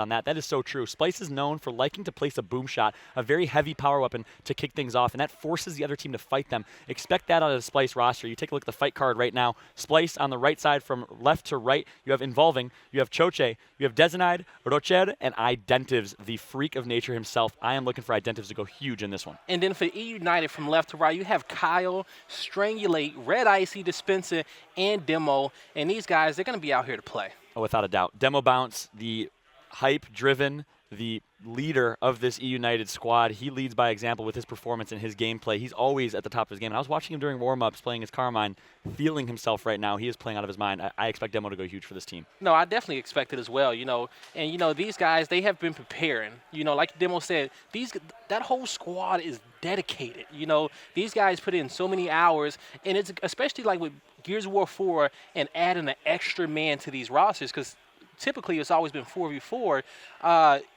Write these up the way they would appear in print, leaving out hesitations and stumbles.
on that. That is so true. SPYLCE is known for liking to place a boom shot, a very heavy power weapon to kick things off, and that forces the other team to fight them. Expect that out of the SPYLCE roster. You take a look at the fight card right now. SPYLCE on the right side from left to right. You have Involving, you have Choche, you have Dezenide, Rocher, and Identives, the freak of nature himself. I am looking for Identives to go huge in this one. And then for EUNITED from left to right, you have Kyle, Strangulate, Red Icy, Dispenser, and Demo. And these guys, they're going to be out here to play. Oh, without a doubt. Demo Bounce, the hype-driven, the leader of this EUNITED squad. He leads by example with his performance and his gameplay. He's always at the top of his game. And I was watching him during warm-ups playing his Carmine, feeling himself right now. He is playing out of his mind. I expect Demo to go huge for this team. No, I definitely expect it as well, And, these guys, they have been preparing. Like Demo said, that whole squad is dedicated. These guys put in so many hours, and it's especially like with Gears of War 4 and adding an extra man to these rosters, because typically it's always been 4v4.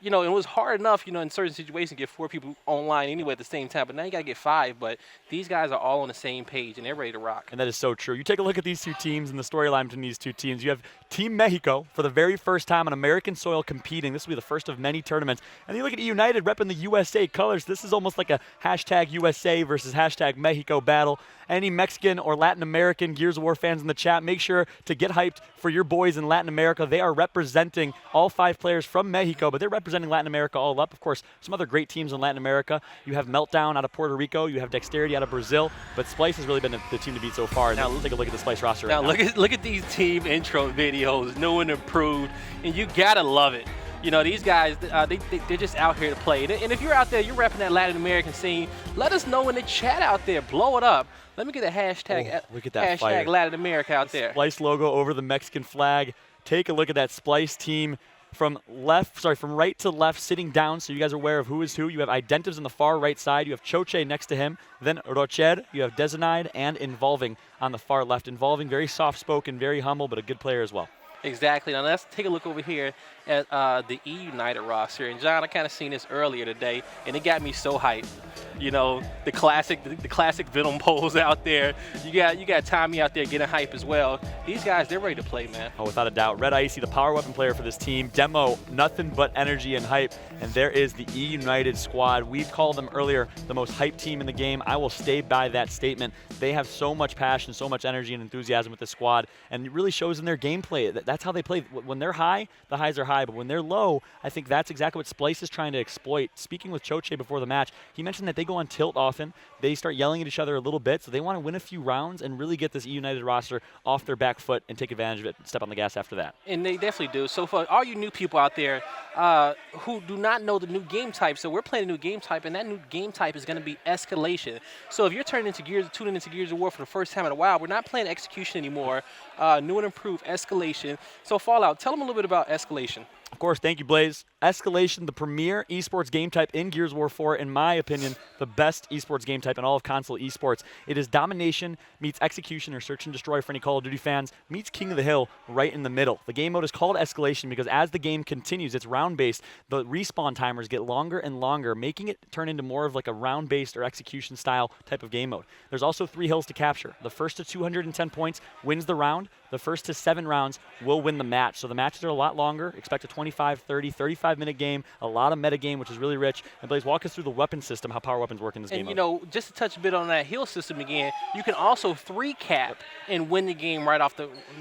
It was hard enough, in certain situations to get 4 people online anyway at the same time, but now you got to get 5. But these guys are all on the same page, and they're ready to rock. And that is so true. You take a look at these two teams and the storyline between these two teams. You have Team Mexico for the very first time on American soil competing. This will be the first of many tournaments. And you look at EUNITED repping the USA colors. This is almost like a hashtag USA versus hashtag Mexico battle. Any Mexican or Latin American Gears of War fans in the chat, make sure to get hyped for your boys in Latin America. They are representing all 5 players from Mexico, but they're representing Latin America all up. Of course, some other great teams in Latin America. You have Meltdown out of Puerto Rico. You have Dexterity out of Brazil. But SPYLCE has really been the team to beat so far. Now, let's take a look at the SPYLCE roster right now. Look at these team intro videos, new and improved, and you got to love it. These guys, they're just out here to play. And if you're out there, you're repping that Latin American scene, let us know in the chat out there. Blow it up. Let me get a hashtag, look at that hashtag fire. Latin America out there. SPYLCE logo over the Mexican flag. Take a look at that SPYLCE team from right to left, sitting down, so you guys are aware of who is who. You have Identives on the far right side. You have Choche next to him. Then Rocher. You have Dezenide and Involving on the far left. Involving, very soft-spoken, very humble, but a good player as well. Exactly. Now let's take a look over here at the EUNITED roster. And John, I kind of seen this earlier today, and it got me so hyped. The classic Venom pose out there. You got Tommy out there getting hype as well. These guys, they're ready to play, man. Oh, without a doubt. Red Icy, the power weapon player for this team. Demo, nothing but energy and hype. And there is the EUNITED squad. We called them earlier the most hyped team in the game. I will stay by that statement. They have so much passion, so much energy and enthusiasm with this squad, and it really shows in their gameplay. That's how they play. When they're high, the highs are high, but when they're low, I think that's exactly what SPYLCE is trying to exploit. Speaking with Choche before the match, he mentioned that they go on tilt often. They start yelling at each other a little bit, so they want to win a few rounds and really get this EUNITED roster off their back foot and take advantage of it and step on the gas after that. And they definitely do. So for all you new people out there who do not know the new game type, so we're playing a new game type, and that new game type is going to be Escalation. So if you're tuning into Gears of War for the first time in a while, we're not playing Execution anymore. New and improved Escalation. So Fallout, tell them a little bit about Escalation. Of course, thank you, Blaze. Escalation, the premier esports game type in Gears of War 4, in my opinion, the best esports game type in all of console esports. It is domination meets execution, or search and destroy for any Call of Duty fans, meets King of the Hill right in the middle. The game mode is called Escalation because as the game continues, it's round-based, the respawn timers get longer and longer, making it turn into more of like a round-based or execution-style type of game mode. There's also 3 hills to capture. The first to 210 points wins the round. The first to 7 rounds will win the match. So the matches are a lot longer. Expect a 25, 30, 35-minute game, a lot of meta game, which is really rich. And Blaze, walk us through the weapon system, how power weapons work in this game. And just to touch a bit on that heal system again, you can also 3-cap and win the game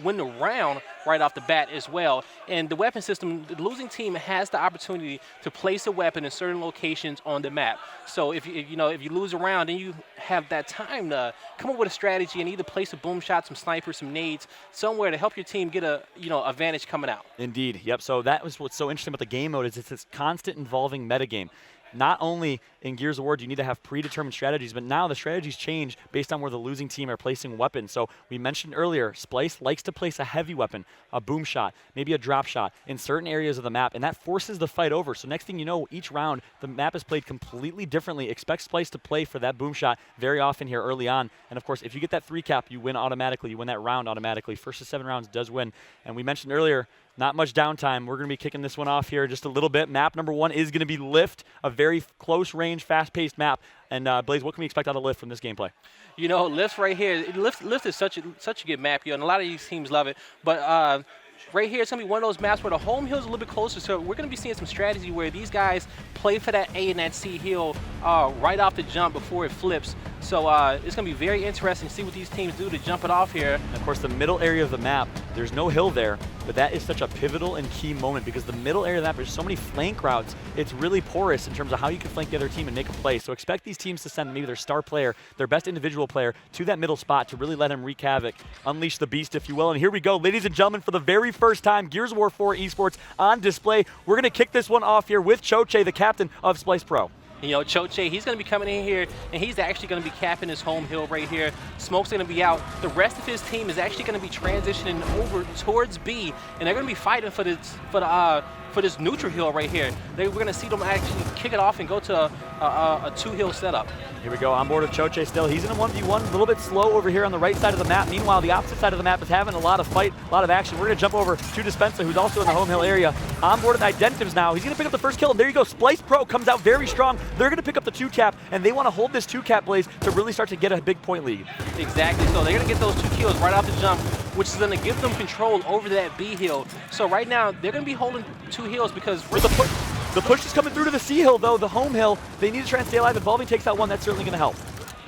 win the round right off the bat as well. And the weapon system, the losing team has the opportunity to place a weapon in certain locations on the map. So if you lose a round, then you have that time to come up with a strategy and either place a boom shot, some snipers, some nades, somewhere to help your team get a advantage coming out. Indeed. Yep. So that was what's so interesting about the game mode is it's this constant involving metagame. Not only in Gears of War do you need to have predetermined strategies, but now the strategies change based on where the losing team are placing weapons. So we mentioned earlier, SPYLCE likes to place a heavy weapon, a boom shot, maybe a drop shot in certain areas of the map, and that forces the fight over. So next thing you know, each round, the map is played completely differently. Expect SPYLCE to play for that boom shot very often here early on. And of course, if you get that 3-cap, you win automatically. You win that round automatically. First to 7 rounds does win. And we mentioned earlier, not much downtime. We're going to be kicking this one off here just a little bit. Map number 1 is going to be Lift, a very close-range, fast-paced map. And Blaze, what can we expect out of Lift from this gameplay? Lift right here, Lift is such a good map, and a lot of these teams love it. But right here, it's going to be one of those maps where the home hill is a little bit closer, so we're going to be seeing some strategy where these guys play for that A and that C hill right off the jump before it flips. So it's going to be very interesting to see what these teams do to jump it off here. And of course, the middle area of the map, there's no hill there, but that is such a pivotal and key moment because the middle area of the map, there's so many flank routes, it's really porous in terms of how you can flank the other team and make a play. So expect these teams to send maybe their star player, their best individual player, to that middle spot to really let him wreak havoc, unleash the beast, if you will. And here we go, ladies and gentlemen, for the very first time, Gears of War 4 eSports on display. We're going to kick this one off here with Choche, the captain of SPYLCE Pro. You know, Choche, he's going to be coming in here, and he's actually going to be capping his home hill right here. Smoke's going to be out. The rest of his team is actually going to be transitioning over towards B, and they're going to be fighting for this neutral hill right here. We're going to see them actually kick it off and go to a two-hill setup. Here we go, on board with Choche still. He's in a 1v1, a little bit slow over here on the right side of the map. Meanwhile, the opposite side of the map is having a lot of fight, a lot of action. We're going to jump over to Dispensa, who's also in the home hill area. On board with Identitives now. He's going to pick up the first kill, and there you go. SPYLCE Pro comes out very strong. They're going to pick up the 2-cap, and they want to hold this 2-cap, Blaze, to really start to get a big point lead. Exactly, so they're going to get those 2 kills right off the jump, which is going to give them control over that B hill. So right now, they're going to be holding 2 hills because the push is coming through to the C hill, though, the home hill. They need to try and stay alive. Evolving takes that one. That's certainly going to help.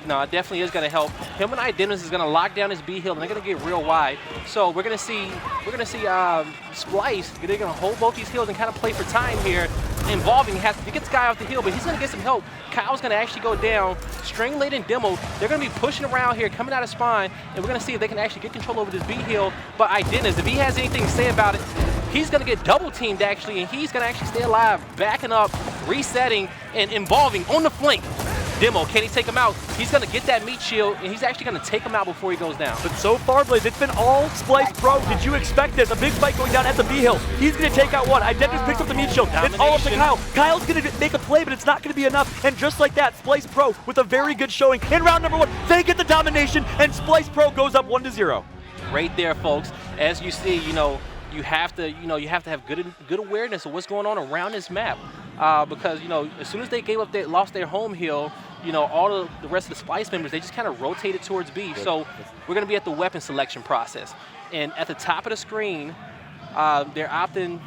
No, it definitely is going to help. Him and Identitives is going to lock down his B hill, and they're going to get real wide. So we're going to see SPYLCE. They're going to hold both these hills and kind of play for time here. Involving has to get this guy off the hill, but he's going to get some help. Kyle's going to actually go down. Stringblade and Demo, they're going to be pushing around here, coming out of spawn, and we're going to see if they can actually get control over this B hill. But Identitives, if he has anything to say about it, he's going to get double teamed actually, and he's going to actually stay alive, backing up, resetting, and Involving on the flank. Demo, can he take him out? He's going to get that meat shield, and he's actually going to take him out before he goes down. But so far, Blaze, it's been all SPYLCE Pro. Did you expect this? A big fight going down at the B hill. He's going to take out one. Identitives picks up the meat shield. It's all up to Kyle. Kyle's going to make a play, but it's not going to be enough. And just like that, SPYLCE Pro with a very good showing in round number 1. They get the domination, and SPYLCE Pro goes up 1-0. Right there, folks. As you see, you have to have good awareness of what's going on around this map, because as soon as they lost their home hill, all of the rest of the SPYLCE members, they just kind of rotated towards B. So we're going to be at the weapon selection process, and at the top of the screen, they're opting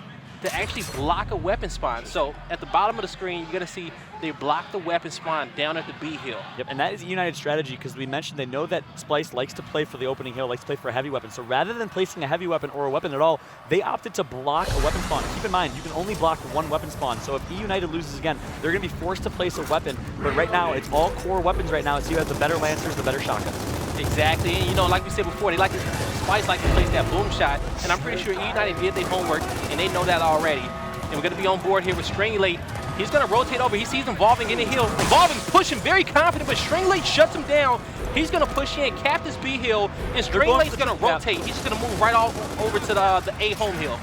to actually block a weapon spawn. So at the bottom of the screen, you're going to see they block the weapon spawn down at the B hill. Yep, and that is a United strategy because we mentioned they know that SPYLCE likes to play for the opening hill, likes to play for a heavy weapon. So rather than placing a heavy weapon or a weapon at all, they opted to block a weapon spawn. Keep in mind, you can only block one weapon spawn. So if EUNITED loses again, they're going to be forced to place a weapon. But right now, it's all core weapons right now. It's who has the better lancers, the better shotguns. Exactly, and like we said before, SPYLCE like to place that boom shot, and I'm pretty sure EUNITED did their homework, and they know that already. And we're going to be on board here with Stringblade. He's going to rotate over. He sees Involving in the hill. Involving pushing, very confident, but Stringblade shuts him down. He's going to push in, cap this B hill, and Stringblade's going to rotate. He's just going to move right over to the A home hill.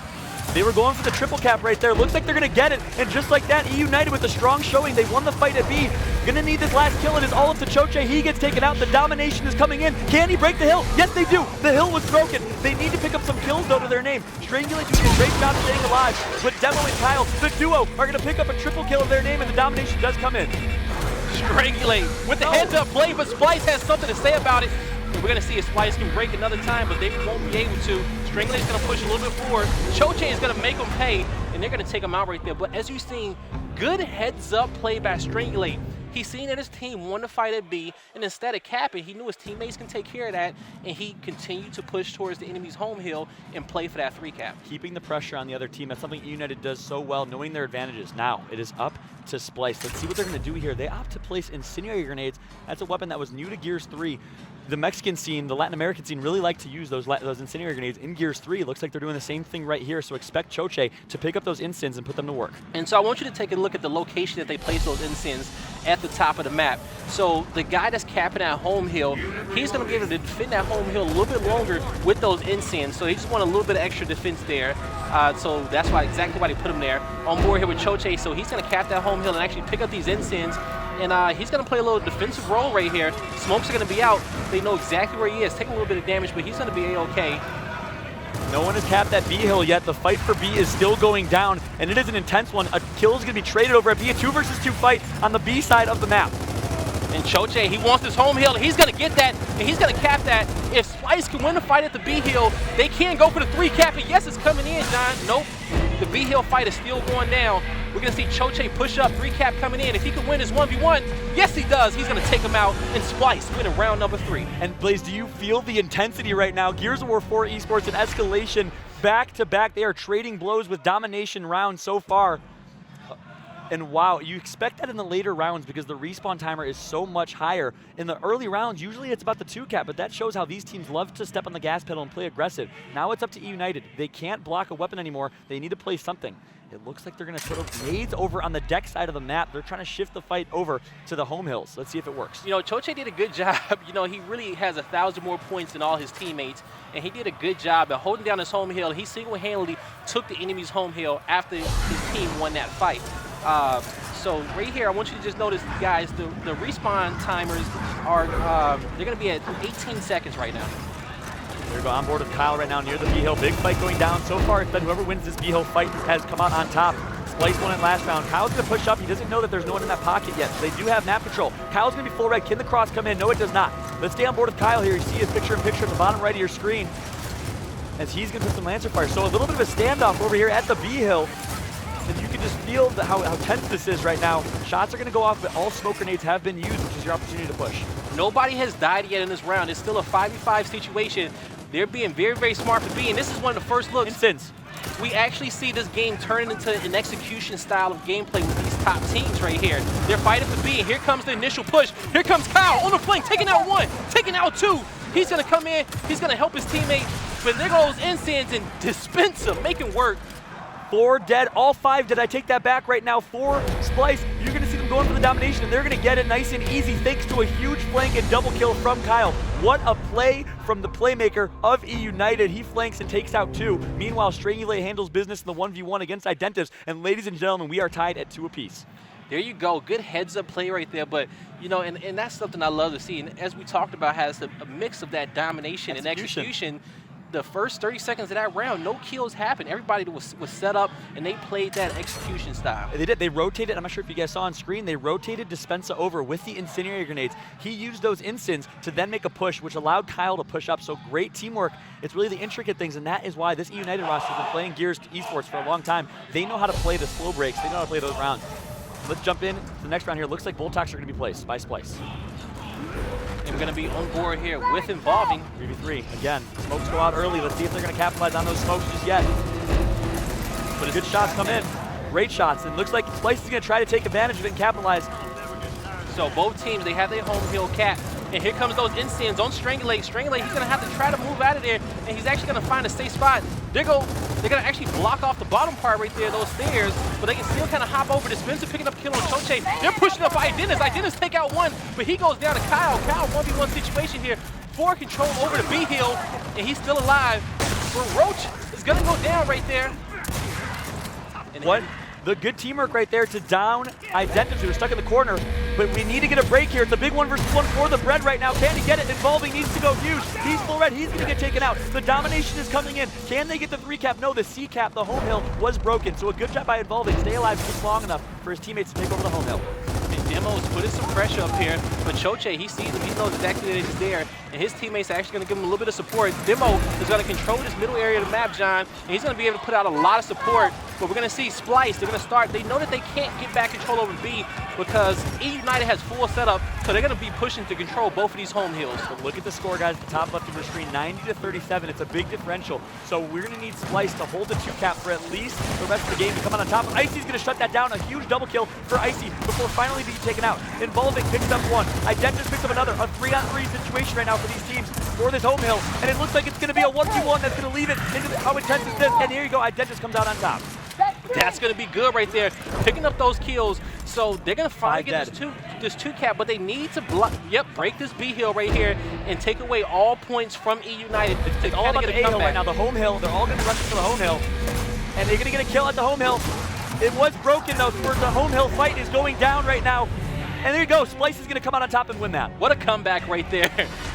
They were going for the triple cap right there. Looks like they're going to get it. And just like that, EUNITED with a strong showing. They won the fight at B. Going to need this last kill. It is all up to Choche. He gets taken out. The domination is coming in. Can he break the hill? Yes, they do. The hill was broken. They need to pick up some kills, though, to their name. Strangulate doing a great job staying alive. But Demo and Kyle, the duo, are going to pick up a triple kill of their name, and the domination does come in. Strangulate with the heads-up play, but SPYLCE has something to say about it. We're going to see if SPYLCE can break another time, but they won't be able to. Stringlade's going to push a little bit forward. Choche is going to make them pay, and they're going to take him out right there. But as you've seen, good heads-up play by Stringulate. He's seen that his team won the fight at B, and instead of capping, he knew his teammates can take care of that, and he continued to push towards the enemy's home hill and play for that 3-cap. Keeping the pressure on the other team, that's something EUNITED does so well, knowing their advantages. Now, it is up to SPYLCE. Let's see what they're going to do here. They opt to place incendiary grenades. That's a weapon that was new to Gears 3. The Mexican scene, the Latin American scene, really like to use those incendiary grenades in Gears 3. Looks like they're doing the same thing right here, so expect Choche to pick up those incins and put them to work. And so I want you to take a look at the location that they place those incins at the top of the map. So the guy that's capping that home hill, he's going to be able to defend that home hill a little bit longer with those incins. So he just want a little bit of extra defense there. So that's exactly why they put him there. On board here with Choche, so he's going to cap that home hill and actually pick up these incins. And he's going to play a little defensive role right here. Smokes are going to be out. They know exactly where he is. Taking a little bit of damage, but he's going to be A-okay. No one has capped that B hill yet. The fight for B is still going down, and it is an intense one. A kill is going to be traded over at B, a 2 versus 2 fight on the B side of the map. And Choche, he wants his home hill. He's going to get that, and he's going to cap that. If SPYLCE can win the fight at the B hill, they can go for the 3 cap. And yes, it's coming in, John. Nope. The B hill fight is still going down. We're going to see Choche push up, 3 cap coming in. If he can win his 1v1, yes, he does. He's going to take him out, and SPYLCE win in round number 3. And Blaze, do you feel the intensity right now? Gears of War 4 esports, an escalation back to back. They are trading blows with domination rounds so far. And wow, you expect that in the later rounds because the respawn timer is so much higher. In the early rounds, usually it's about the 2 cap, but that shows how these teams love to step on the gas pedal and play aggressive. Now it's up to EUNITED. They can't block a weapon anymore. They need to play something. It looks like they're going to put nades over on the deck side of the map. They're trying to shift the fight over to the home hills. Let's see if it works. You know, Choche did a good job. You know, he really has 1,000 more points than all his teammates, and he did a good job at holding down his home hill. He single-handedly took the enemy's home hill after his team won that fight. So right here, I want you to just notice, guys, the respawn timers are, they're going to be at 18 seconds right now. They're going on board with Kyle right now near the B hill. Big fight going down. So far, it's been whoever wins this B hill fight has come out on top. SPYLCE won it last round. Kyle's going to push up. He doesn't know that there's no one in that pocket yet. So they do have map control. Kyle's going to be full red. Can the cross come in? No, it does not. Let's stay on board with Kyle here. You see his picture-in-picture at the bottom right of your screen as he's going to put some Lancer fire. So a little bit of a standoff over here at the B hill. And you can just feel how tense this is right now. Shots are going to go off, but all smoke grenades have been used, which is your opportunity to push. Nobody has died yet in this round. It's still a 5v5 situation. They're being very, very smart for B, and this is one of the first looks. Instance. We actually see this game turning into an execution style of gameplay with these top teams right here. They're fighting for B, and here comes the initial push. Here comes Kyle on the flank, taking out 1, taking out 2. He's going to come in. He's going to help his teammate, but there goes Instance and dispense him, making work. 4 dead, all 5 dead. I take that back right now. 4 SPYLCE. You're going to see them going for the domination, and they're going to get it nice and easy thanks to a huge flank and double kill from Kyle. What a play from the playmaker of EUNITED. He flanks and takes out 2. Meanwhile, Strangulate handles business in the 1v1 against Identives. And ladies and gentlemen, we are tied at 2 apiece. There you go. Good heads-up play right there. But, you know, and that's something I love to see. And as we talked about, has a mix of that domination and execution. The first 30 seconds of that round, no kills happened. Everybody was set up, and they played that execution style. They did. They rotated. I'm not sure if you guys saw on screen. They rotated Dispensa over with the incendiary grenades. He used those instants to then make a push, which allowed Kyle to push up. So great teamwork. It's really the intricate things, and that is why this EUNITED roster has been playing Gears esports for a long time. They know how to play the slow breaks. They know how to play those rounds. Let's jump in to the next round here. Looks like Voltox are going to be placed by SPYLCE. And we're going to be on board here with Involving. 3v3. Again, smokes go out early. Let's see if they're going to capitalize on those smokes just yet. But good shots come in. Great shots. And looks like SPYLCE is going to try to take advantage of it and capitalize. So both teams, they have their home hill cap. And here comes those instants on Strangulate. Strangulate, he's going to have to try to move out of there. And he's actually going to find a safe spot. They're going to actually block off the bottom part right there, those stairs. But they can still kind of hop over. Dispensa picking up kill on Choche. They're pushing up Identities. Identities take out 1, but he goes down to Kyle. Kyle 1v1 situation here. 4 control over the B hill, and he's still alive. But Roach is going to go down right there. And what? The good teamwork right there to down Identities, who are stuck in the corner. But we need to get a break here. It's a big 1 versus 1 for the bread right now. Can he get it? Involving needs to go huge. He's full red. He's going to get taken out. The domination is coming in. Can they get the 3 cap? No, the C cap, the home hill, was broken. So a good job by Involving. Stay alive just long enough for his teammates to take over the home hill. And Demo's putting some pressure up here, but Choche, he sees him, he knows exactly that he's there, and his teammates are actually going to give him a little bit of support. Demo is going to control this middle area of the map, John, and he's going to be able to put out a lot of support, but we're going to see SPYLCE, they're going to start, they know that they can't get back control over B because EUNITED has full setup, so they're going to be pushing to control both of these home hills. But look at the score, guys, at the top left of your screen, 90-37, it's a big differential, so we're going to need SPYLCE to hold the 2 cap for at least the rest of the game to come out on top. Icy's going to shut that down, a huge double kill for Icy before finally being taken out. Involving picks up 1. Identities picks up another. A 3-on-3 situation right now for these teams for this home hill. And it looks like it's going to be a 1v1 that's going to leave it into how intense is this. And here you go. Identities comes out on top. That's going to be good right there. Picking up those kills. So they're going to finally get this 2 cap, but they need to break this B hill right here and take away all points from EUNITED. It's all about the A hill right now. The home hill. They're all going to rush into the home hill. And they're going to get a kill at the home hill. It was broken though, where the home hill fight is going down right now. And there you go, SPYLCE is going to come out on top and win that. What a comeback right there.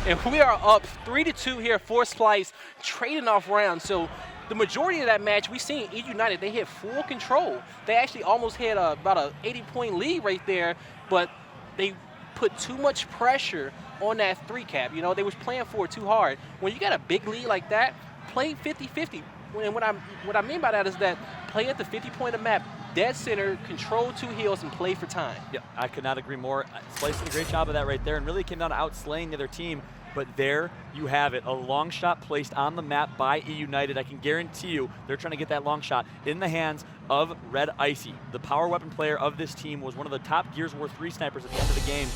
And we are up 3-2 here for SPYLCE, trading off rounds. So the majority of that match, we seen EUNITED, they had full control. They actually almost had about an 80-point lead right there, but they put too much pressure on that 3-cap. You know, they was playing for it too hard. When you got a big lead like that, play 50-50. And what I mean by that is that play at the 50-point of map, dead center, control 2 heals, and play for time. Yeah, I could not agree more. SPYLCE did a great job of that right there, and really came down to outslaying the other team. But there you have it, a long shot placed on the map by EUNITED. I can guarantee you they're trying to get that long shot in the hands of Red Icy. The power weapon player of this team was one of the top Gears of War 3 snipers at the end of the game,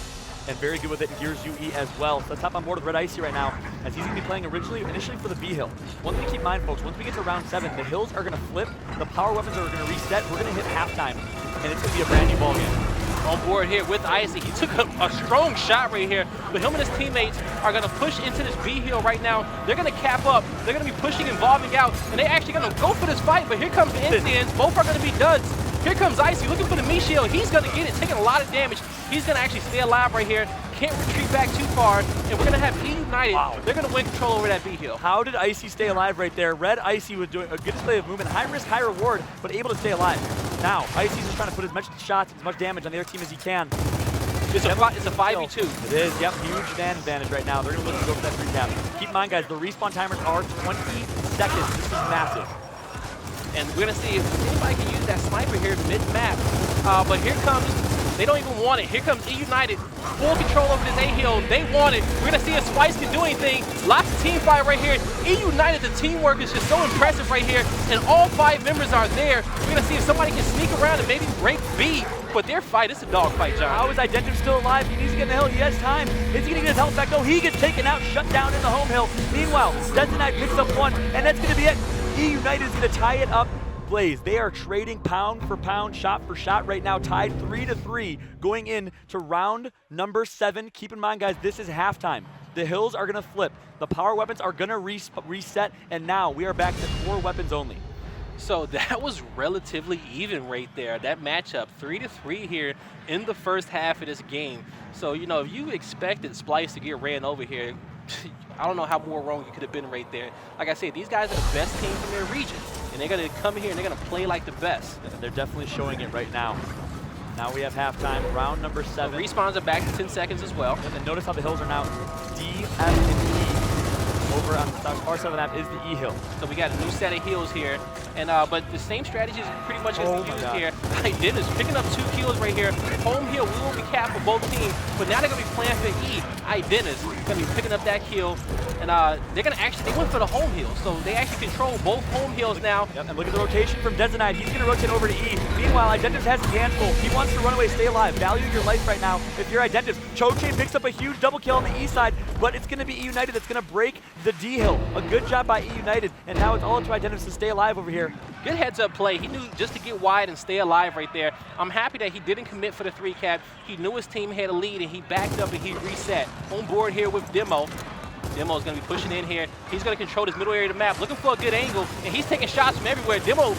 and very good with it in Gears UE as well. So let's hop on board with Red Icy right now, as he's going to be playing initially for the B hill. One thing to keep in mind, folks, once we get to round 7, the hills are going to flip, the power weapons are going to reset, we're going to hit halftime, and it's going to be a brand new ball game. On board here with Icy. He took a strong shot right here, but him and his teammates are going to push into this B hill right now. They're going to cap up. They're going to be pushing, involving out, and they're actually going to go for this fight, but here comes Instance. Both are going to be duds. Here comes Icy looking for the me shield. He's going to get it, taking a lot of damage. He's going to actually stay alive right here. Can't retreat back too far, and we're going to have EUNITED. Wow. They're going to win control over that B hill. How did Icy stay alive right there? Red Icy was doing a good display of movement, high risk, high reward, but able to stay alive. Now, Icy's just trying to put as much shots, as much damage on the other team as he can. It's a 5v2. It is, yep, huge advantage right now. They're going to look to go for that 3-cap. Keep in mind, guys, the respawn timers are 20 seconds. This is massive. And we're going to see if anybody can use that sniper here mid-map. But here comes, they don't even want it. Here comes EUNITED, full control over this A-hill. They want it. We're going to see if SPYLCE can do anything. Lots of team fight right here. EUNITED, the teamwork is just so impressive right here. And all 5 members are there. We're going to see if somebody can sneak around and maybe break B. But their fight, it's a dog fight, John. How is Identity still alive? He needs to get in the hill. He has time. Is he going to get his health back? No, he gets taken out, shut down in the home hill. Meanwhile, Destinite picks up 1, and that's going to be it. EUNITED is going to tie it up. Blaze, they are trading pound for pound, shot for shot right now, tied 3-3, going into round number 7. Keep in mind, guys, this is halftime. The hills are going to flip. The power weapons are going to reset, and now we are back to 4 weapons only. So that was relatively even right there. That matchup, 3-3 here in the first half of this game. So, you know, if you expected SPYLCE to get ran over here, I don't know how more wrong you could have been right there. Like I said, these guys are the best team from their region, and they're going to come here and they're going to play like the best. And they're definitely showing it right now. Now we have halftime, round number 7. The respawns are back to 10 seconds as well. And then notice how the hills are now D, F, and E. Over on the far side of the map is the E hill. So we got a new set of heals here, and but the same strategy is pretty much as used here. Dennis picking up 2 kills right here. Home hill will be capped for both teams, but now they're gonna be playing for E. Dennis gonna be picking up that kill, and they're gonna actually they went for the home hill, so they actually control both home hills now. Yep, and look at the rotation from Destinite. He's gonna rotate over to E. Meanwhile, Identitus has his hands full. He wants to run away, stay alive. Value your life right now. If you're Identitus, Chochain picks up a huge double kill on the E side, but it's gonna be EUNITED that's gonna break the D hill. A good job by EUNITED, and now it's all up to Identitus to stay alive over here. Good heads-up play. He knew just to get wide and stay alive right there. I'm happy that he didn't commit for the 3-cap. He knew his team had a lead, and he backed up and he reset. On board here with Demo. Demo is going to be pushing in here. He's going to control this middle area of the map, looking for a good angle, and he's taking shots from everywhere. Demo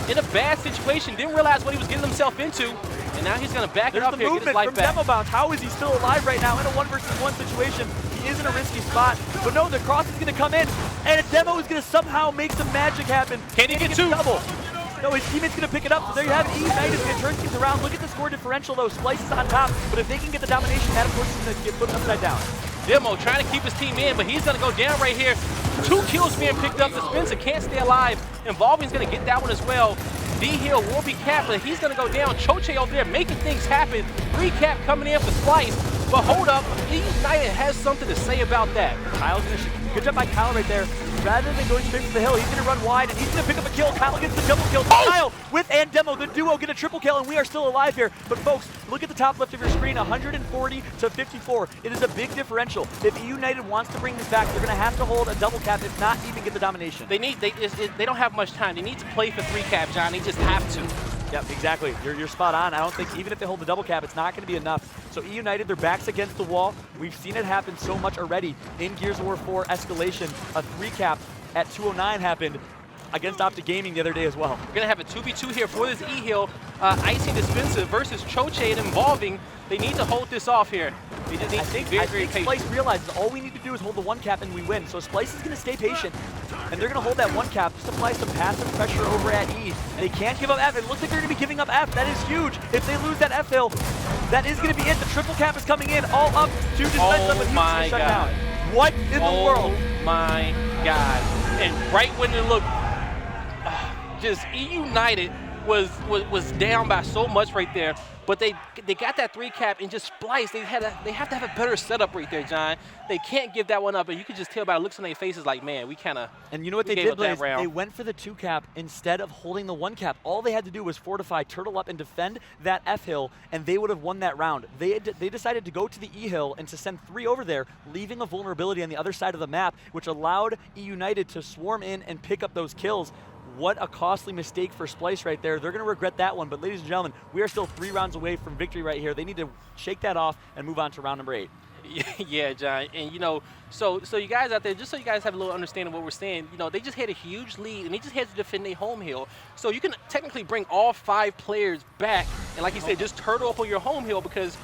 in a bad situation, didn't realize what he was getting himself into, and now he's going to back it up here, get his life back. Demo bounce. How is he still alive right now in a 1-versus-1 situation? He is in a risky spot, but no, the cross is going to come in, and a Demo is going to somehow make some magic happen. Can he get 2? Double. No, his teammate's going to pick it up, so there you have it. EUNITED is going to turn things around. Look at the score differential, though. SPYLCE is on top, but if they can get the domination, that, of course, is going to get flipped upside down. Demo trying to keep his team in, but he's going to go down right here. 2 kills being picked up. The Spencer can't stay alive. Involving's going to get that one as well. D-Hill will be capped, but he's going to go down. Choche over there making things happen. 3-cap coming in for SPYLCE. But hold up, EUNITED has something to say about that. Kyle's going to shoot. Good job by Kyle right there. Rather than going straight for the hill, he's going to run wide, and he's going to pick up a kill. Kyle gets the double kill. Kyle with and Demo, the duo, get a triple kill, and we are still alive here. But folks, look at the top left of your screen, 140 to 54. It is a big differential. If EUNITED wants to bring this back, they're going to have to hold a double cap, if not even get the domination. They don't have much time. They need to play for 3-cap, John. They just have to. Yep, exactly. You're spot on. I don't think even if they hold the double cap, it's not going to be enough. So EUNITED, their backs against the wall. We've seen it happen so much already in Gears of War 4 Escalation. A 3-cap at 209 happened against Optic Gaming the other day as well. We're going to have a 2v2 here for this E-Hill. Icy Dispenser versus Choche and Involving. They need to hold this off here. They just need to be very patient. SPYLCE realizes all we need to do is hold the 1-cap and we win. So SPYLCE is going to stay patient. and they're going to hold that 1 cap, just apply some passive pressure over at E. They can't give up F. It looks like they're going to be giving up F. That is huge. If they lose that F hill, that is going to be it. The triple cap is coming in, all up to defense up, but he's shut down. What in the world? Oh my God. And right when it looked, just EUNITED was down by so much right there, but they got that 3 cap and just SPYLCE. They have to have a better setup right there, John. They can't give that one up, and you can just tell by the looks on their faces like, man, we kind of. And you know what they did, Blaze? They went for the 2 cap instead of holding the 1 cap. All they had to do was fortify, turtle up, and defend that F hill, and they would have won that round. They decided to go to the E hill and to send 3 over there, leaving a vulnerability on the other side of the map, which allowed EUNITED to swarm in and pick up those kills. What a costly mistake for SPYLCE right there. They're going to regret that one, but ladies and gentlemen, we are still 3 rounds away from victory right here. They need to shake that off and move on to round number 8. Yeah, John, and you know, so you guys out there, just so you guys have a little understanding of what we're saying, you know, they just had a huge lead, and they just had to defend their home hill. So you can technically bring all 5 players back, and like you said, just turtle up on your home hill, because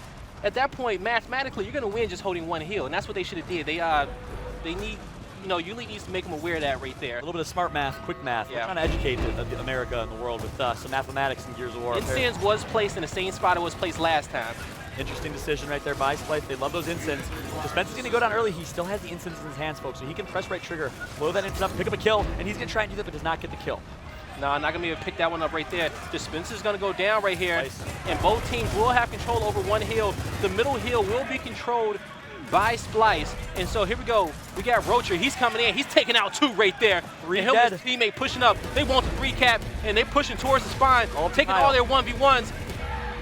at that point, mathematically, you're going to win just holding 1 hill, and that's what they should have did. They need. You know, EUNITED needs to make them aware of that right there. A little bit of smart math, quick math. Yeah. We're trying to educate America and the world with some mathematics and Gears of War. Incense was placed in the same spot it was placed last time. Interesting decision right there by SPYLCE. They love those incense. Dispense is going to go down early. He still has the incense in his hands, folks, so he can press right trigger, blow that incense up, pick up a kill, and he's going to try and do that, but does not get the kill. No, not going to be able to pick that one up right there. Dispense is going to go down right here, and both teams will have control over 1 hill. The middle hill will be controlled by SPYLCE, and so here we go. We got Rocher. He's coming in. He's taking out 2 right there. 3 and him and his teammate pushing up. They want the 3 cap, and they're pushing towards the spine, taking all their 1v1s.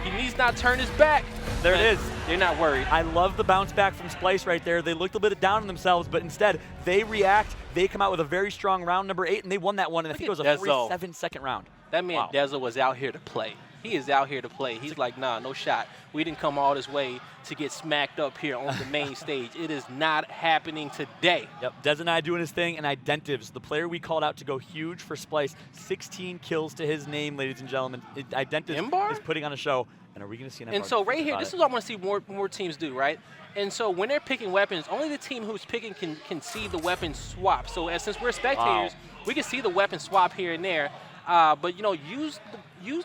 He needs not turn his back. There it is. They're not worried. I love the bounce back from SPYLCE right there. They looked a bit down on themselves, but instead they react. They come out with a very strong round number 8, and they won that one. And I think it was a 47-second round. That man Dezo was out here to play. He is out here to play. He's like, nah, no shot. We didn't come all this way to get smacked up here on the main stage. It is not happening today. Yep, Des and I doing his thing, and Identives, the player we called out to go huge for SPYLCE, 16 kills to his name, ladies and gentlemen. Identives is putting on a show, and are we going to see an And so right here, this is what I want to see more teams do, right? And so when they're picking weapons, only the team who's picking can see the weapon swap. So since we're spectators, we can see the weapon swap here and there. But, you know, use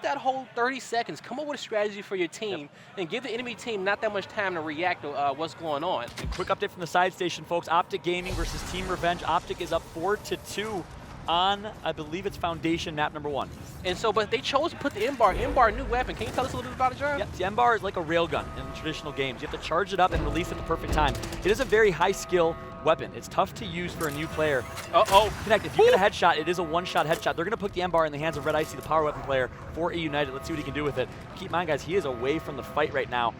that whole 30 seconds. Come up with a strategy for your team and give the enemy team not that much time to react to what's going on. And quick update from the side station, folks. Optic Gaming versus Team Revenge. Optic is up 4-2 on, I believe it's Foundation map number 1. And so, but they chose to put the M-Bar. M-Bar, new weapon. Can you tell us a little bit about it, John? Yep, the M-Bar is like a railgun in traditional games. You have to charge it up and release at the perfect time. It is a very high skill weapon. It's tough to use for a new player. Connect. If you get a headshot, it is a one-shot headshot. They're going to put the M-Bar in the hands of Red Icy, the power weapon player for EUNITED. Let's see what he can do with it. Keep in mind, guys, he is away from the fight right now.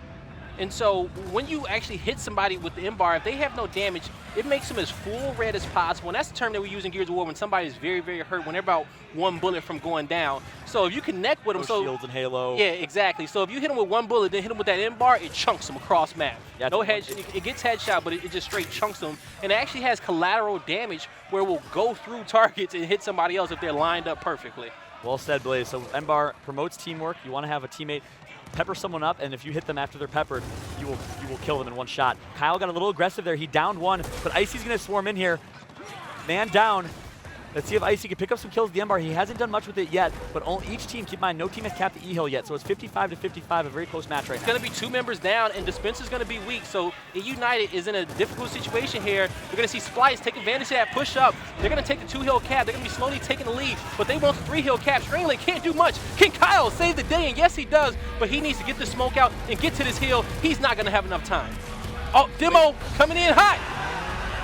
And so when you actually hit somebody with the M-Bar, if they have no damage, it makes them as full red as possible. And that's the term that we use in Gears of War when somebody is very, very hurt, when they're about 1 bullet from going down. So if you connect with them, shields and Halo. Yeah, exactly. So if you hit them with 1 bullet, then hit them with that M-Bar, it chunks them across map. Yeah, no head, it gets headshot, but it just straight chunks them. And it actually has collateral damage where it will go through targets and hit somebody else if they're lined up perfectly. Well said, Blaze. So M-Bar promotes teamwork. You want to have a teammate pepper someone up, and if you hit them after they're peppered, you will kill them in 1 shot. Kyle got a little aggressive there. He downed 1, but Icy's going to swarm in here. Man down. Let's see if Icy can pick up some kills with the M-Bar. He hasn't done much with it yet, but each team, keep in mind, no team has capped the E-Hill yet, so it's 55-55, a very close match right now. It's going to be 2 members down, and Dispense is going to be weak, so EUNITED is in a difficult situation here. We're going to see SPYLCE take advantage of that push-up. They're going to take the 2-hill cap. They're going to be slowly taking the lead, but they want the 3-hill cap. Stringley can't do much. Can Kyle save the day? And yes, he does, but he needs to get the smoke out and get to this hill. He's not going to have enough time. Oh, Demo coming in hot.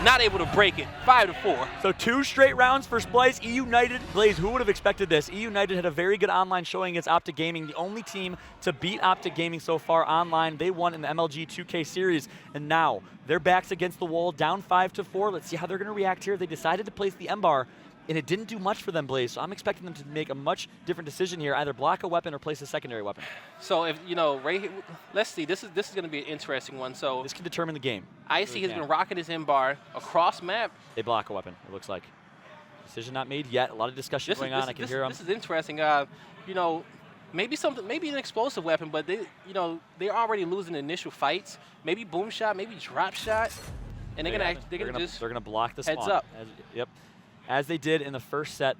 Not able to break it. 5-4. So 2 straight rounds for SPYLCE. EUNITED, Blaze, who would have expected this? EUNITED had a very good online showing against Optic Gaming, the only team to beat Optic Gaming so far online. They won in the MLG 2K series, and now their back's against the wall, down 5-4. Let's see how they're going to react here. They decided to place the M-Bar, and it didn't do much for them, Blaze. So I'm expecting them to make a much different decision here, either block a weapon or place a secondary weapon. So if you know, right here, let's see. This is going to be an interesting one. So this can determine the game. Icy has been rocking his M-Bar across map. They block a weapon, it looks like. Decision not made yet. A lot of discussion going on. I can hear them. This is interesting. You know, maybe an explosive weapon, but they're already losing initial fights. Maybe boom shot, maybe drop shot, and they're gonna just block the spawn. Heads up. Yep. as they did in the first set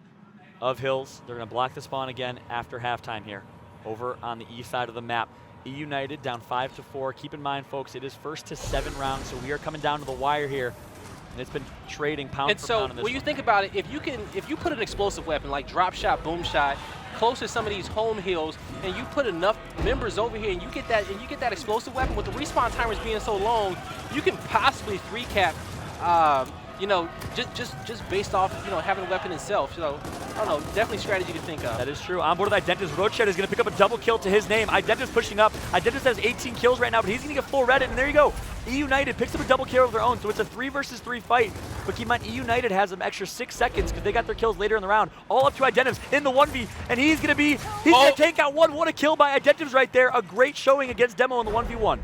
of Hills. They're going to block the spawn again after halftime here over on the east side of the map. EUNITED down 5-4. Keep in mind, folks, it is 1st to 7 rounds, so we are coming down to the wire here. And it's been trading pound for pound in this when you one. think about it, if you put an explosive weapon like drop shot, boom shot, close to some of these home hills, and you put enough members over here, and you get that explosive weapon with the respawn timers being so long, you can possibly 3-cap. You know, just based off, you know, having a weapon itself. So, I don't know, definitely strategy to think of. That is true. On board with Identitas, Rochet is going to pick up a double kill to his name. Identitas pushing up. Identitas has 18 kills right now, but he's going to get full Reddit, and there you go. EUNITED picks up a double kill of their own, so it's a 3 versus 3 fight. But keep in mind, EUNITED has an extra 6 seconds because they got their kills later in the round. All up to Identitas in the 1v, and he's going to take out one. What a kill by Identitas right there. A great showing against Demo in the 1v1.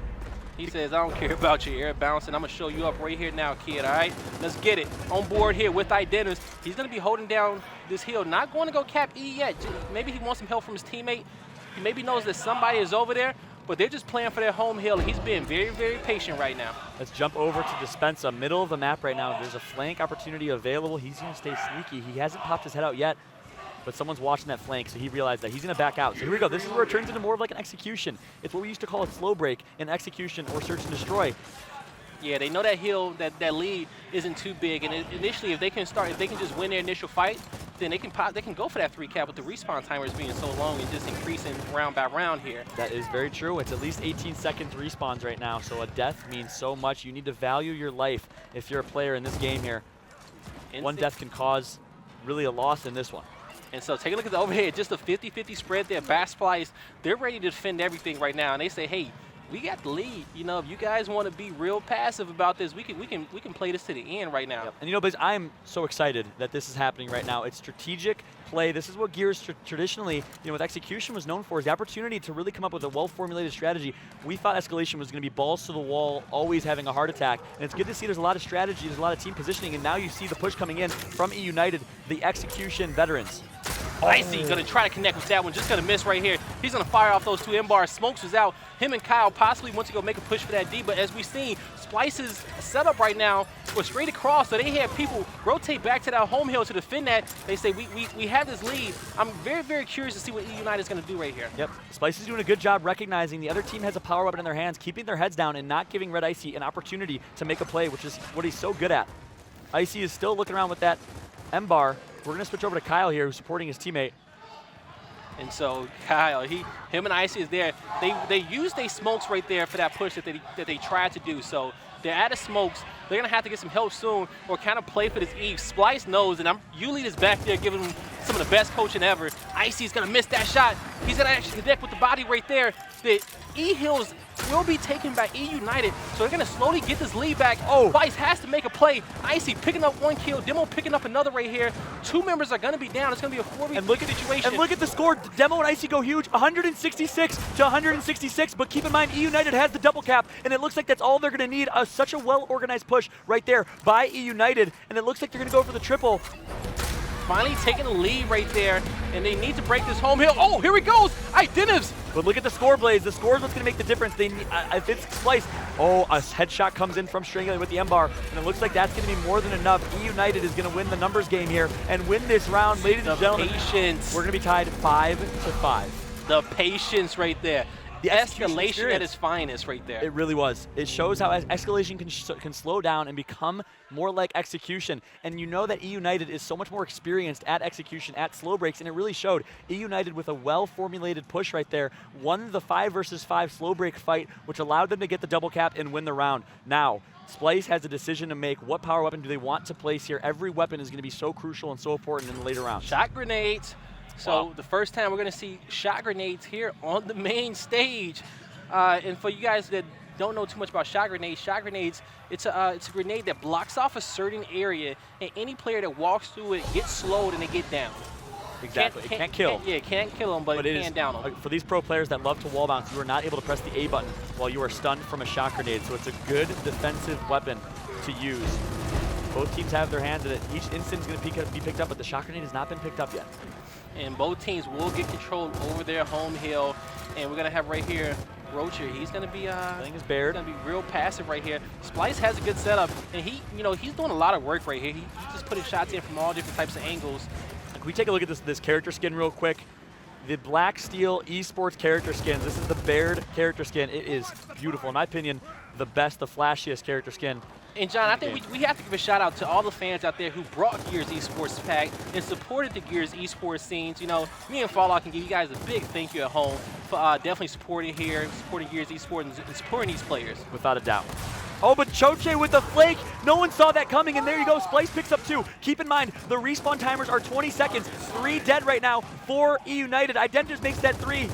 He says, I don't care about your air bouncing. I'm going to show you up right here now, kid, all right? Let's get it. On board here with Identitas. He's going to be holding down this hill. Not going to go cap E yet. Maybe he wants some help from his teammate. He maybe knows that somebody is over there, but they're just playing for their home hill, and he's being very, very patient right now. Let's jump over to Dispensa, middle of the map right now. There's a flank opportunity available. He's going to stay sneaky. He hasn't popped his head out yet, but someone's watching that flank, so he realized that he's going to back out. So here we go. This is where it turns into more of like an execution. It's what we used to call a slow break in execution or search and destroy. Yeah, they know that hill, that lead isn't too big, and initially, if they can just win their initial fight, then they can go for that 3-cap with the respawn timers being so long and just increasing round by round here. That is very true. It's at least 18 seconds respawns right now, so a death means so much. You need to value your life if you're a player in this game here. One death can cause really a loss in this one. And so take a look at the overhead, just a 50-50 spread there. SPYLCE, they're ready to defend everything right now, and they say, hey, we got the lead. You know, if you guys want to be real passive about this, we can play this to the end right now. Yep. And you know, Biz, I'm so excited that this is happening right now. It's strategic play. This is what Gears traditionally, you know, with execution was known for, is the opportunity to really come up with a well-formulated strategy. We thought Escalation was going to be balls to the wall, always having a heart attack. And it's good to see there's a lot of strategy, there's a lot of team positioning, and now you see the push coming in from EUNITED, the execution veterans. Icy going to try to connect with that one, just going to miss right here. He's going to fire off those 2 M-bars. Smokes was out. Him and Kyle possibly want to go make a push for that D, but as we've seen, SPYLCE's setup right now was straight across, so they had people rotate back to that home hill to defend that. They say, we have this lead. I'm very, very curious to see what EUNITED is going to do right here. Yep, SPYLCE is doing a good job recognizing the other team has a power weapon in their hands, keeping their heads down and not giving Red Icy an opportunity to make a play, which is what he's so good at. Icy is still looking around with that M-bar. We're going to switch over to Kyle here, who's supporting his teammate. And so Kyle, him and Icy is there. They used their smokes right there for that push that they tried to do. So they're out of smokes. They're gonna have to get some help soon or kind of play for this Eve. SPYLCE knows, and EUNITED is back there giving them some of the best coaching ever. Icy's gonna miss that shot. He's gonna actually connect with the body right there. The E-Hills will be taken by EUNITED, so they're gonna slowly get this lead back. SPYLCE has to make a play. Icy picking up 1 kill, Demo picking up another right here. 2 members are gonna be down. It's gonna be a 4v4 situation. And look at the score. Demo and Icy go huge, 166 to 166. But keep in mind, EUNITED has the double cap, and it looks like that's all they're gonna need. Such a well-organized push right there by EUNITED, and it looks like they're gonna go for the triple. Finally taking the lead right there, and they need to break this home hill. Oh, here he goes! Identitas! But look at the score, Blaze. The score is what's going to make the difference. They need, if it's SPYLCE, a headshot comes in from Strangler with the M-bar, and it looks like that's going to be more than enough. EUNITED is going to win the numbers game here and win this round, ladies and gentlemen. Patience. We're going to be tied 5-5. The patience right there. The escalation at its finest right there. It really was. It shows how escalation can slow down and become more like execution. And you know that EUNITED is so much more experienced at execution, at slow breaks, and it really showed. EUNITED with a well-formulated push right there won the 5 versus 5 slow break fight, which allowed them to get the double cap and win the round. Now, SPYLCE has a decision to make. What power weapon do they want to place here? Every weapon is going to be so crucial and so important in the later rounds. Shot grenades. So the first time we're going to see shot grenades here on the main stage. And for you guys that don't know too much about shot grenades, it's a grenade that blocks off a certain area, and any player that walks through it gets slowed and they get down. Exactly. It can't kill. It can't kill them, but it can down them. For these pro players that love to wall bounce, you are not able to press the A button while you are stunned from a shot grenade. So it's a good defensive weapon to use. Both teams have their hands in it. Each instant is going to be picked up, but the shot grenade has not been picked up yet. And both teams will get control over their home hill. And we're going to have right here Rocher, he's going to be playing his Baird. Going to be real passive right here. SPYLCE has a good setup, and he's doing a lot of work right here. He's just putting shots in from all different types of angles. Can we take a look at this character skin real quick? The Black Steel eSports character skins. This is the Baird character skin. It is beautiful. In my opinion, the best, the flashiest character skin. And John, I think we have to give a shout out to all the fans out there who brought Gears Esports Pack and supported the Gears Esports scenes. You know, me and Fallout can give you guys a big thank you at home for definitely supporting here, supporting Gears Esports, and supporting these players. Without a doubt. Oh, but Choche with the flake. No one saw that coming, and there you go. SPYLCE picks up 2. Keep in mind, the respawn timers are 20 seconds. 3 dead right now for EUNITED. Identitas makes that 3.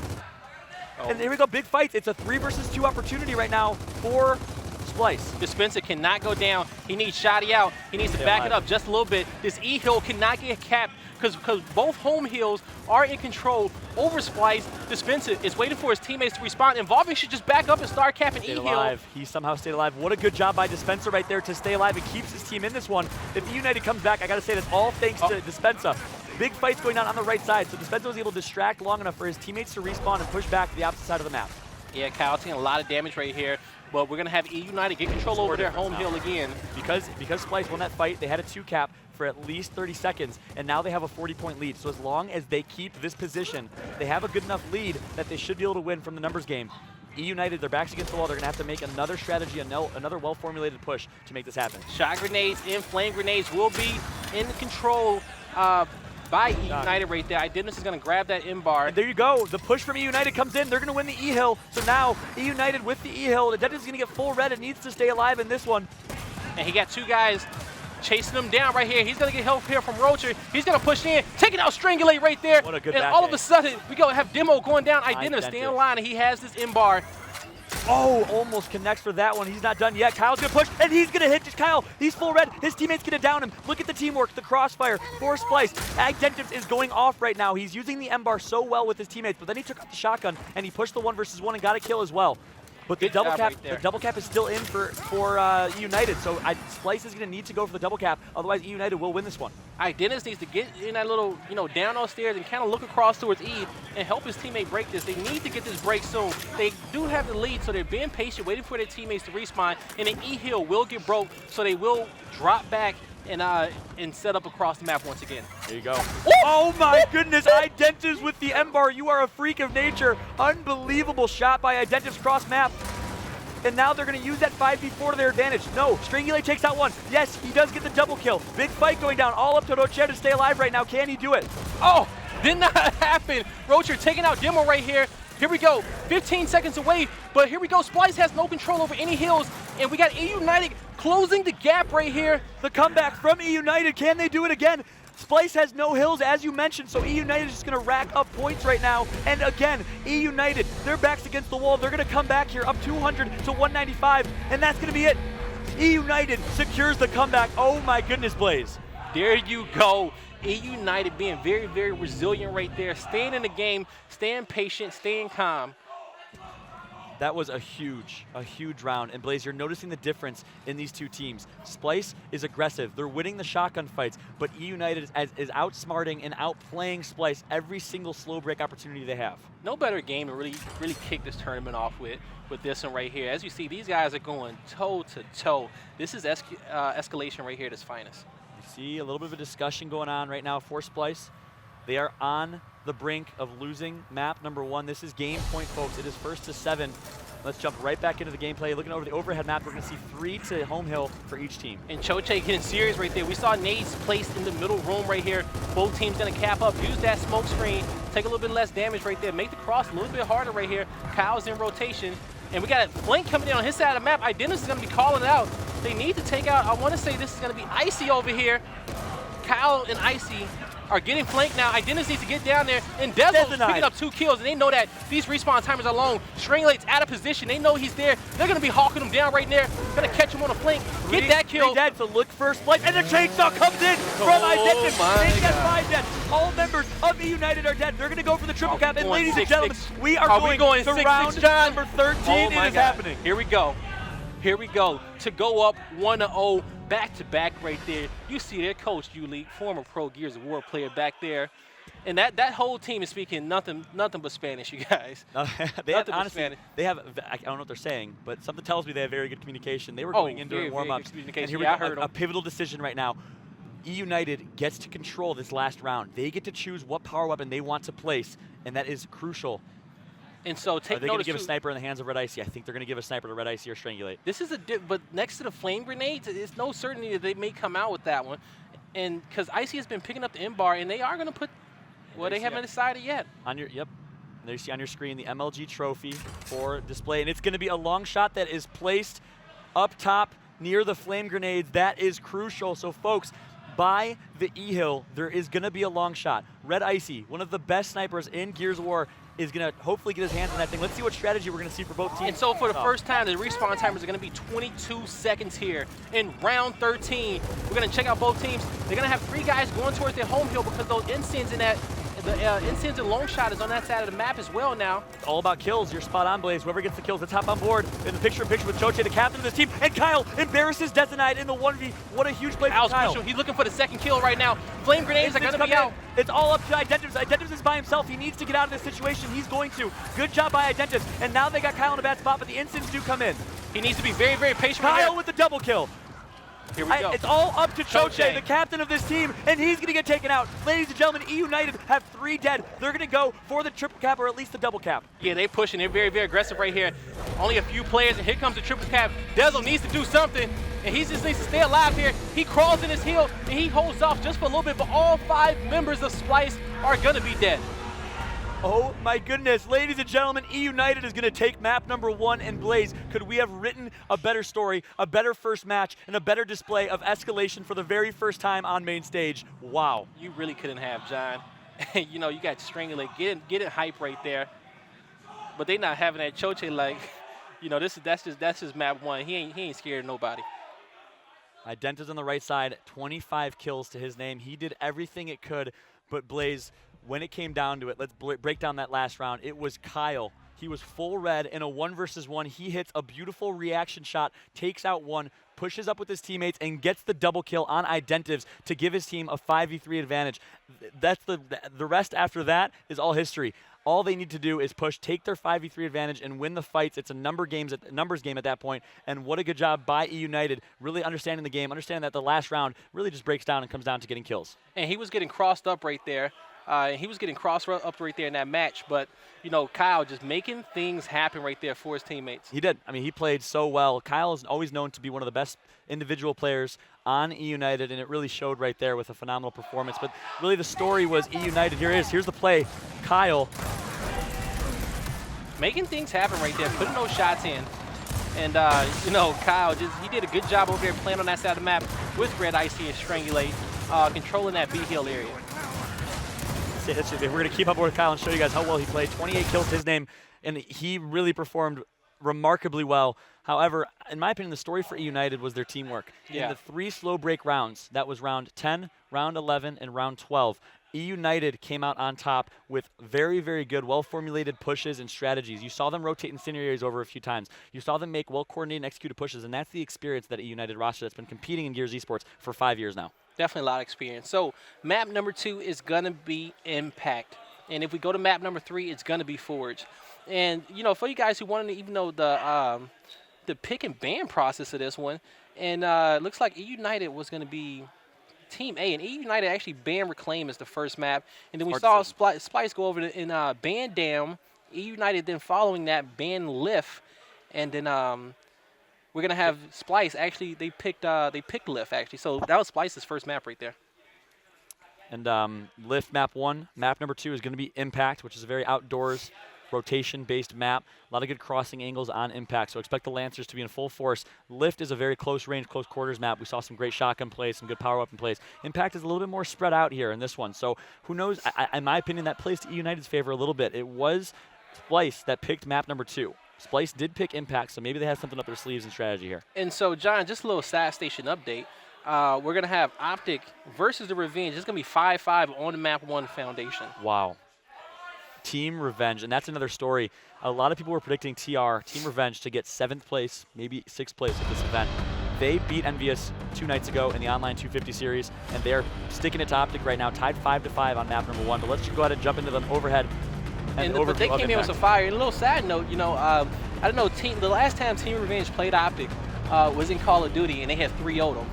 Oh. And here we go, big fights. It's a 3 versus 2 opportunity right now for SPYLCE. Dispenser cannot go down. He needs Shoddy out. He needs to back it up just a little bit. This E-hill cannot get capped because both home hills are in control over SPYLCE. Dispenser is waiting for his teammates to respond. Involving should just back up and start capping E-hill. He somehow stayed alive. What a good job by Dispenser right there to stay alive and keeps his team in this one. If EUNITED comes back, I got to say that's all thanks to Dispenser. Big fights going on the right side, so Dispenser was able to distract long enough for his teammates to respawn and push back to the opposite side of the map. Yeah, Kyle taking a lot of damage right here. But we're going to have EUNITED get control over their home hill again. Because SPYLCE won that fight, they had a 2 cap for at least 30 seconds, and now they have a 40-point lead. So as long as they keep this position, they have a good enough lead that they should be able to win from the numbers game. EUNITED, their backs against the wall, they're going to have to make another strategy, another well-formulated push to make this happen. Shot grenades and flame grenades will be in control by EUNITED right there. Identitas is going to grab that M-bar. And there you go. The push from EUNITED comes in. They're going to win the E-hill. So now EUNITED with the E-hill. Identitas is going to get full red and needs to stay alive in this one. And he got 2 guys chasing him down right here. He's going to get help here from Rocher. He's going to push in, taking out Strangulate right there. What a good And all of a sudden, we go have Demo going down. Identitas staying in line, and he has this M-bar. Oh, almost connects for that one. He's not done yet. Kyle's going to push, and he's going to hit Kyle. He's full red. His teammate's going to down him. Look at the teamwork, the crossfire for SPYLCE. Identitas is going off right now. He's using the M-bar so well with his teammates, but then he took out the shotgun, and he pushed the 1 versus 1 and got a kill as well. But the double cap is still in for EUNITED, so SPYLCE is going to need to go for the double cap, otherwise EUNITED will win this one. Identitas needs to get in that little, down those stairs and kind of look across towards E and help his teammate break this. They need to get this break soon. They do have the lead, so they're being patient, waiting for their teammates to respawn, and an E-hill will get broke, so they will drop back and set up across the map once again. There you go. Oh my goodness, Identitas with the M-bar. You are a freak of nature. Unbelievable shot by Identitas cross map. And now they're going to use that 5v4 to their advantage. No, Strangulate takes out 1. Yes, he does get the double kill. Big fight going down, all up to Rocher to stay alive right now. Can he do it? Oh, did not happen. Rocher taking out Demo right here. Here we go, 15 seconds away, but here we go. SPYLCE has no control over any hills, and we got EUNITED closing the gap right here. The comeback from EUNITED, can they do it again? SPYLCE has no hills, as you mentioned, so EUNITED is just going to rack up points right now. And again, EUNITED, their back's against the wall. They're going to come back here up 200 to 195, and that's going to be it. EUNITED secures the comeback. Oh my goodness, Blaze. There you go. EUNITED being very, very resilient right there, staying in the game, staying patient, staying calm. That was a huge round. And Blaze, you're noticing the difference in these two teams. SPYLCE is aggressive. They're winning the shotgun fights, but EUNITED is outsmarting and outplaying SPYLCE every single slow break opportunity they have. No better game to really kick this tournament off with this one right here. As you see, these guys are going toe to toe. This is escalation right here at its finest. You see a little bit of a discussion going on right now for SPYLCE. They are on the brink of losing map number 1. This is game point, folks. It is 1st to 7. Let's jump right back into the gameplay. Looking over the overhead map, we're going to see 3 to home hill for each team. And Choche getting serious right there. We saw nades placed in the middle room right here. Both teams going to cap up, use that smoke screen, take a little bit less damage right there, make the cross a little bit harder right here. Kyle's in rotation. And we got a flank coming in on his side of the map. Identitas is going to be calling it out. They need to take out, I want to say this is going to be Icy over here. Kyle and Icy are getting flanked now. Identitas needs to get down there, and Dezo's picking up 2 kills, and they know that these respawn timers are long. Strangulate's out of position. They know he's there. They're going to be hawking him down right there. Going to catch him on the flank. Get that kill. 3 dead, so look first flight, and the chainsaw comes in from Identitas. They get 5 dead. All members of EUNITED are dead. They're going to go for the triple cap, and ladies and gentlemen, we are going to round number 13. It is happening. Here we go. Here we go. To go up 1-0. Back-to-back right there. You see their coach, U-League, former Pro Gears of War player back there. And that whole team is speaking nothing but Spanish, you guys. They have, Nothing but honestly, Spanish. they have, I don't know what they're saying, but something tells me they have very good communication. They were Oh, going in during very, very good warm-ups. communication. And here we Yeah, I go, heard a 'em. pivotal decision right now. EUNITED gets to control this last round. They get to choose what power weapon they want to place, and that is crucial. And so Are take they going to notice give a too, sniper in the hands of Red Icy? I think they're going to give a sniper to Red Icy or Strangulate. this is but next to the flame grenades, it's no certainty that they may come out with that one. And because Icy has been picking up the M-bar, and they are going to put, well, they haven't decided yet. On your, yep. There you see on your screen the MLG trophy for display, and it's going to be a long shot that is placed up top near the flame grenades. That is crucial. So folks, by the E-Hill, there is going to be a long shot. Red Icy, one of the best snipers in Gears of War, is going to hopefully get his hands on that thing. Let's see what strategy we're going to see for both teams. And so for the first time, the respawn timers are going to be 22 seconds here in round 13. We're going to check out both teams. They're going to have 3 guys going towards their home hill because those ensigns in that, the ensigns and long shot is on that side of the map as well now. It's all about kills. You're spot on, Blaze. Whoever gets the kills, let's hop on board in the picture-in-picture with Choche, the captain of this team, and Kyle embarrasses Detonite in the 1v. What a huge play from Kyle. Crucial. He's looking for the second kill right now. Flame grenades are going to be out. It's all up to Identives. Identives is by himself. He needs to get out of this situation. He's going to. Good job by Identives. And now they got Kyle in a bad spot, but the instants do come in. He needs to be very, very patient. Kyle with the double kill. Here we go. It's all up to Choche, Choche, the captain of this team, and he's going to get taken out. Ladies and gentlemen, EUNITED have 3 dead. They're going to go for the triple cap or at least the double cap. Yeah, they're pushing. They're very, very aggressive right here. Only a few players, and here comes the triple cap. Dezel needs to do something, and he just needs to stay alive here. He crawls in his heel, and he holds off just for a little bit, but all 5 members of SPYLCE are going to be dead. Oh my goodness, ladies and gentlemen, EUNITED is going to take map number 1 and Blaze. Could we have written a better story, a better first match, and a better display of escalation for the very first time on main stage? Wow. You really couldn't have, John. You know, you got Strangulate, get it hype right there. But they not having that. Choche, like, you know, that's just map 1. He ain't scared of nobody. Identa's on the right side, 25 kills to his name. He did everything it could, but Blaze, when it came down to it, let's break down that last round. It was Kyle. He was full red in a 1v1. He hits a beautiful reaction shot, takes out one, pushes up with his teammates, and gets the double kill on Identives to give his team a 5v3 advantage. That's the rest after that is all history. All they need to do is push, take their 5v3 advantage, and win the fights. It's a numbers game at that point, and what a good job by EUNITED, really understanding the game, understanding that the last round really just breaks down and comes down to getting kills. And he was getting crossed up right there. He was getting crossed up right there in that match, but, you know, Kyle just making things happen right there for his teammates. He did. I mean, he played so well. Kyle is always known to be one of the best individual players on EUNITED, and it really showed right there with a phenomenal performance. But really the story was EUNITED. Here's the play. Kyle. Making things happen right there, putting those shots in. And, you know, Kyle, he did a good job over there playing on that side of the map with Red Icy and Strangulate, controlling that B-Hill area. We're going to keep up with Kyle and show you guys how well he played. 28 kills to his name, and he really performed remarkably well. However, in my opinion, the story for EUNITED was their teamwork. Yeah. In the 3 slow break rounds, that was round 10, round 11, and round 12, EUNITED came out on top with very, very good, well-formulated pushes and strategies. You saw them rotate incendiaries over a few times. You saw them make well-coordinated and executed pushes, and that's the experience that EUNITED roster that's been competing in Gears eSports for 5 years now. Definitely a lot of experience. So map number 2 is going to be Impact. And if we go to map number 3, it's going to be Forge. And, you know, for you guys who wanted to even know the pick and ban process of this one, and it looks like EUNITED was going to be Team A. And EUNITED actually banned Reclaim as the first map. And then we saw SPYLCE go over and ban Dam. EUNITED then following that ban Lift. And then we're going to have SPYLCE. Actually, they picked Lift, actually. So that was SPYLCE's first map right there. And Lift map 1. Map number 2 is going to be Impact, which is a very outdoors, rotation-based map. A lot of good crossing angles on Impact, so expect the Lancers to be in full force. Lift is a very close-range, close-quarters map. We saw some great shotgun plays, some good power-weapon plays. Impact is a little bit more spread out here in this one, so who knows? In my opinion, that plays to EUNITED's favor a little bit. It was SPYLCE that picked map number 2. SPYLCE did pick Impact, so maybe they have something up their sleeves in strategy here. And so, John, just a little side station update. We're going to have Optic versus the Revenge. It's going to be 5-5 on the map 1 foundation. Wow. Team Revenge, and that's another story. A lot of people were predicting Team Revenge to get 7th place, maybe 6th place at this event. They beat Envious 2 nights ago in the online 250 series, and they're sticking it to Optic right now, tied 5-5 on map number 1. But let's go ahead and jump into them overhead. But they came in with some fire. And a little side note, you know, I don't know, the last time Team Revenge played Optic was in Call of Duty, and they had 3-0'd them.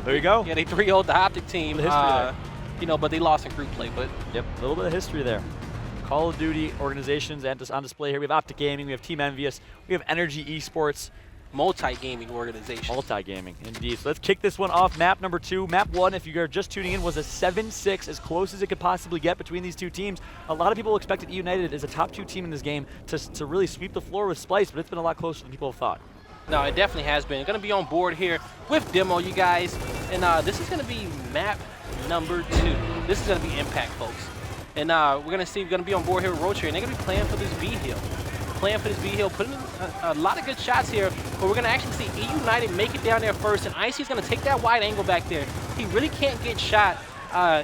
There you go. Yeah, they 3-0'd the Optic team. The history there. You know, but they lost in group play. But yep, a little bit of history there. Call of Duty organizations on display here. We have Optic Gaming, we have Team Envious, we have Energy Esports. Multi-gaming organization. Multi-gaming, indeed. So let's kick this one off. Map number 2. Map 1, if you're just tuning in, was a 7-6, as close as it could possibly get between these two teams. A lot of people expected EUNITED as a top 2 team in this game to really sweep the floor with SPYLCE, but it's been a lot closer than people have thought. No, it definitely has been. Going to be on board here with Demo, you guys. And this is going to be map number 2. This is going to be Impact, folks. And we're going to be on board here with Rocher, and they're going to be playing for this B hill. Putting in a lot of good shots here, but we're going to actually see EUNITED make it down there first, and Icy's going to take that wide angle back there. He really can't get shot.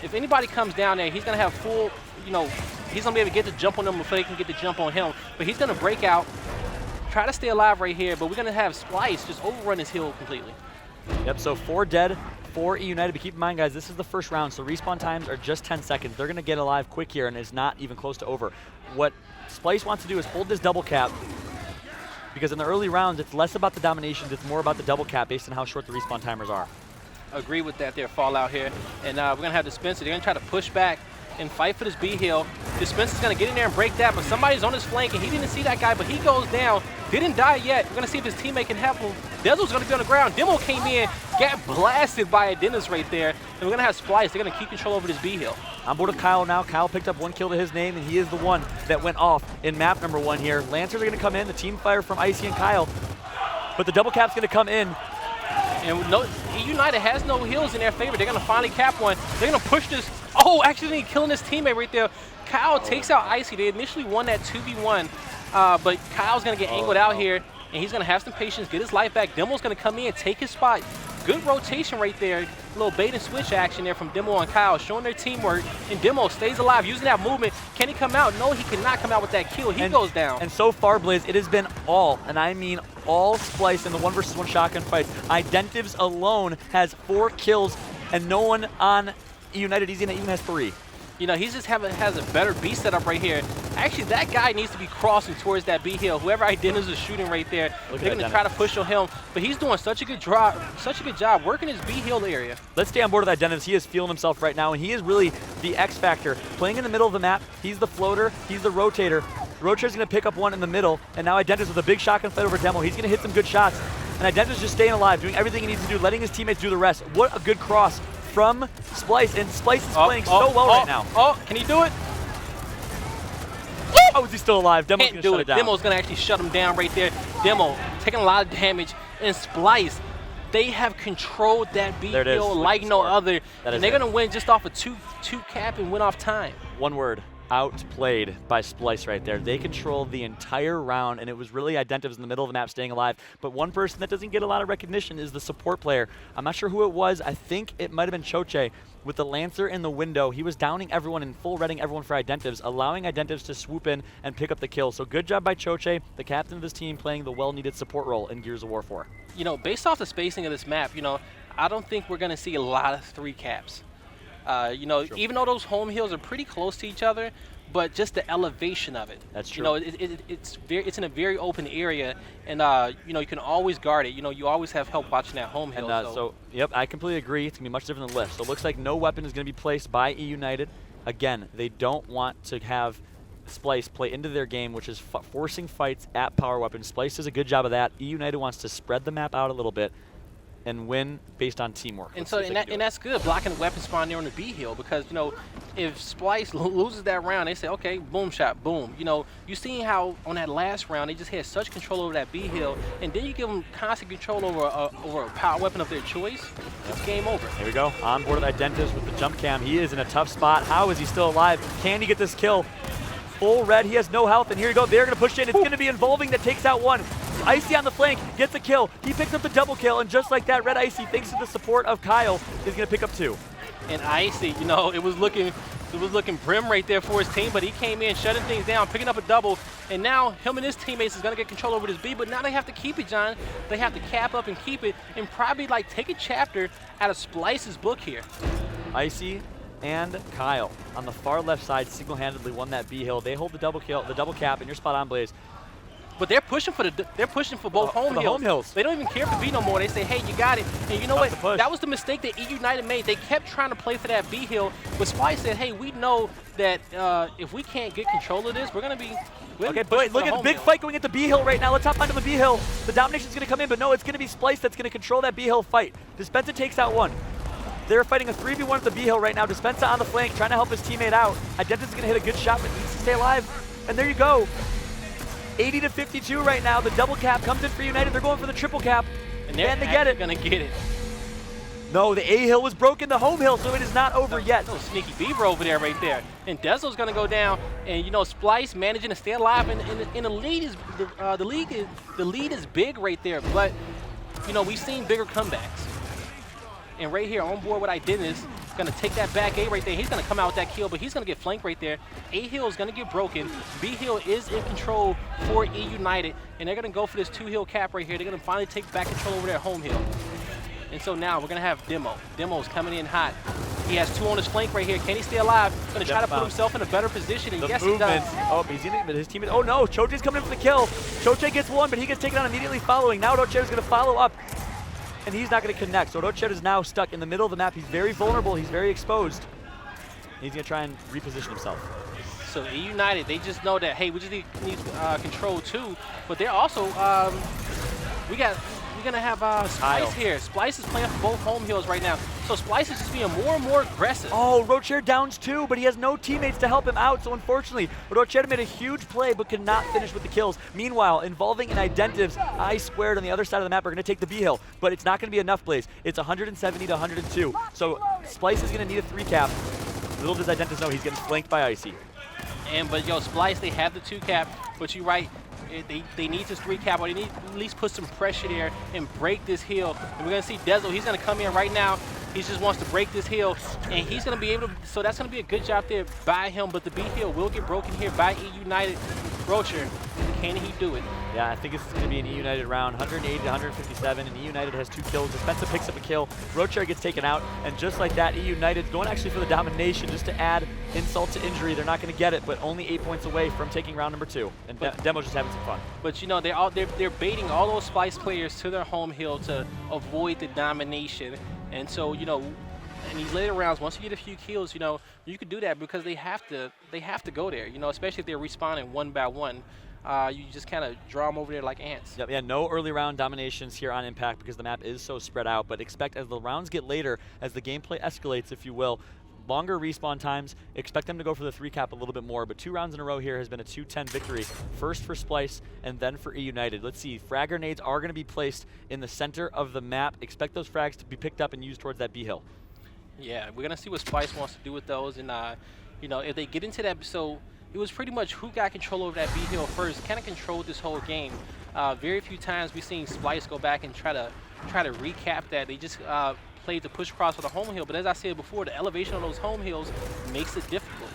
If anybody comes down there, he's going to have full, you know, he's going to be able to get the jump on them before they can get the jump on him. But he's going to break out, try to stay alive right here, but we're going to have SPYLCE just overrun his hill completely. Yep, so 4 dead for EUNITED, but keep in mind, guys, this is the first round, so respawn times are just 10 seconds. They're going to get alive quick here, and it's not even close to over. What SPYLCE wants to do is hold this double cap, because in the early rounds, it's less about the dominations, it's more about the double cap based on how short the respawn timers are. Agree with that there, Fallout here. And we're going to have Dispenser. They're going to try to push back and fight for this B hill. Dispenser's going to get in there and break that, but somebody's on his flank, and he didn't see that guy, but he goes down. Didn't die yet. We're going to see if his teammate can help him. Dezel's going to be on the ground. Demo came in, got blasted by a Dennis right there, and we're going to have SPYLCE. They're going to keep control over this B hill. On board with Kyle now. Kyle picked up 1 kill to his name, and he is the one that went off in map number 1 here. Lancers are going to come in, the team fire from Icy and Kyle, but the double cap's going to come in. And no, EUNITED has no heals in their favor. They're going to finally cap one. They're going to push this. Oh, actually killing his teammate right there. Kyle takes out Icy. They initially won that 2v1, but Kyle's going to get angled out here, and he's going to have some patience, get his life back. Demo's going to come in, take his spot. Good rotation right there. A little bait and switch action there from Demo and Kyle, showing their teamwork. And Demo stays alive, using that movement. Can he come out? No, he cannot come out with that kill. He goes down. And so far, Blaze, it has been all, and I mean all, SPYLCE in the 1v1 shotgun fights. Identives alone has 4 kills, and no one on EUNITED even has 3. You know, he just has a better B setup right here. Actually, that guy needs to be crossing towards that B hill. Whoever Identives is shooting right there, they're going to try to push on him. But he's doing such a good job working his B hill area. Let's stay on board with Identives. He is feeling himself right now, and he is really the X factor. Playing in the middle of the map, he's the floater, he's the rotator. Rotator's going to pick up one in the middle, and now Identives with a big shotgun fight over Demo. He's going to hit some good shots, and Identives just staying alive, doing everything he needs to do, letting his teammates do the rest. What a good cross from SPYLCE, and SPYLCE is playing so well right now. Oh, can he do it? Oh, is he still alive? Demo's going to shut it down. Demo's going to actually shut him down right there. Demo taking a lot of damage, and SPYLCE, they have controlled that B hill like no other, and they're going to win just off a 2 cap and win off time. One word. Outplayed by SPYLCE right there. They controlled the entire round, and it was really Identives in the middle of the map staying alive. But one person that doesn't get a lot of recognition is the support player. I'm not sure who it was. I think it might have been Choche with the Lancer in the window. He was downing everyone and full redding everyone for Identives, allowing Identives to swoop in and pick up the kill. So good job by Choche, the captain of this team, playing the well-needed support role in Gears of War 4. You know, based off the spacing of this map, you know, I don't think we're going to see a lot of 3 caps. You know, even though those home hills are pretty close to each other, but just the elevation of it. That's true. You know, it's in a very open area, and you know, you can always guard it. You know, you always have help watching that home hill. And so, yep, I completely agree. It's gonna be much different than Lift. So it looks like no weapon is gonna be placed by EUNITED. Again, they don't want to have SPYLCE play into their game, which is forcing fights at power weapons. SPYLCE does a good job of that. EUNITED wants to spread the map out a little bit and win based on teamwork. And so, and that's good, blocking the weapon spawn there on the B hill, because, you know, if SPYLCE loses that round, they say, okay, boom shot, boom. You know, you seen how on that last round they just had such control over that B hill, and then you give them constant control over a power weapon of their choice. It's game over. Here we go. On board with Identives with the jump cam. He is in a tough spot. How is he still alive? Can he get this kill? Full red. He has no health, and here you go. They're going to push in. It's going to be Involving that takes out one. Icy on the flank gets a kill. He picks up the double kill, and just like that, Red Icy, thanks to the support of Kyle, is going to pick up 2. And Icy, you know, it was looking It was looking grim right there for his team, but he came in, shutting things down, picking up a double, and now him and his teammates is going to get control over this B, but now they have to keep it, John. They have to cap up and keep it, and probably like take a chapter out of Splyce's book here. Icy and Kyle on the far left side single-handedly won that B hill. They hold the double kill, the double cap, and you're spot on, Blaze. But they're pushing for both home hills. They don't even care for B no more. They say, hey, you got it. And you know what? That was the mistake that EUNITED made. They kept trying to play for that B hill, but SPYLCE said, hey, we know that if we can't get control of this, we're going to be okay, but look at the big fight going at the B hill right now. Let's hop onto the B hill. The domination's going to come in, but no, it's going to be SPYLCE that's going to control that B hill fight. Dispenza takes out one. They're fighting a 3v1 at the B hill right now. Dispenza on the flank, trying to help his teammate out. Identa's going to hit a good shot, but needs to stay alive. And there you go. 80 to 52 right now. The double cap comes in for United. They're going for the triple cap. And they get it. Gonna get it. No, the A hill was broken, the home hill, so it is not over yet. No sneaky beaver over there right there. And Dezo's gonna go down, and you know SPYLCE managing to stay alive, and the lead is the lead is big right there. But you know we've seen bigger comebacks. And right here on board with Identis, gonna take that back A right there. He's gonna come out with that kill, but he's gonna get flanked right there. A hill is gonna get broken. B hill is in control for EUNITED, and they're gonna go for this 2-hill cap right here. They're gonna finally take back control over their home hill. And so now we're gonna have Demo. Demo's coming in hot. He has 2 on his flank right here. Can he stay alive? Gonna try to put himself in a better position, and yes, he does. Oh, he's in it, but his teammate. Oh no, Choche's coming in for the kill. Choche gets one, but he gets taken out immediately following. Now Roche's gonna follow up, and he's not going to connect. So Roche is now stuck in the middle of the map. He's very vulnerable. He's very exposed. He's going to try and reposition himself. So EUNITED, they just know that, hey, we just need control too. But they're also, we're going to have SPYLCE here. SPYLCE is playing for both home hills right now. So SPYLCE is just being more and more aggressive. Oh, Rocher downs 2, but he has no teammates to help him out. So unfortunately, Rocher made a huge play, but could not finish with the kills. Meanwhile, involving an Identiv's I squared on the other side of the map are going to take the B hill, but it's not going to be enough, Blaze. It's 170 to 102. So SPYLCE is going to need a 3 cap. Little does Identiv know he's getting flanked by Icy. But yo, SPYLCE, they have the 2 cap, but you're right. They need this 3 cap, or they need to at least put some pressure there and break this hill. And we're going to see Dezo. He's going to come in right now. He just wants to break this hill, and he's going to be able to, so that's going to be a good job there by him, but the B hill will get broken here by EUNITED. Rocher, can he do it? Yeah, I think it's going to be an EUNITED round, 180 to 157, and EUNITED has 2 kills. Dispenza picks up a kill. Rocher gets taken out, and just like that, EUNITED's going actually for the domination just to add insult to injury. They're not going to get it, but only 8 points away from taking round number 2. And Demo's just having some fun. But you know, they're baiting all those SPYLCE players to their home hill to avoid the domination. And so, you know, in these later rounds, once you get a few kills, you know, you could do that because they have to go there, you know, especially if they're respawning one by one. You just kind of draw them over there like ants. Yep, yeah, no early round dominations here on Impact because the map is so spread out, but expect as the rounds get later, as the gameplay escalates, if you will, longer respawn times, expect them to go for the 3 cap a little bit more, but 2 rounds in a row here has been a 2-10 victory. First for SPYLCE and then for EUNITED. Let's see, frag grenades are going to be placed in the center of the map. Expect those frags to be picked up and used towards that B hill. Yeah, we're going to see what SPYLCE wants to do with those, and you know, if they get into that, so it was pretty much who got control over that B hill first, kind of controlled this whole game. Very few times we've seen SPYLCE go back and try to recap that. They just played the push across for the home hill, but as I said before, the elevation on those home hills makes it difficult.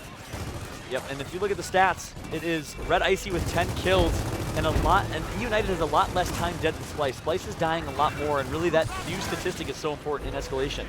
Yep, and if you look at the stats, it is Red Icy with 10 kills and EUNITED has a lot less time dead than SPYLCE. SPYLCE is dying a lot more, and really that few statistic is so important in escalation.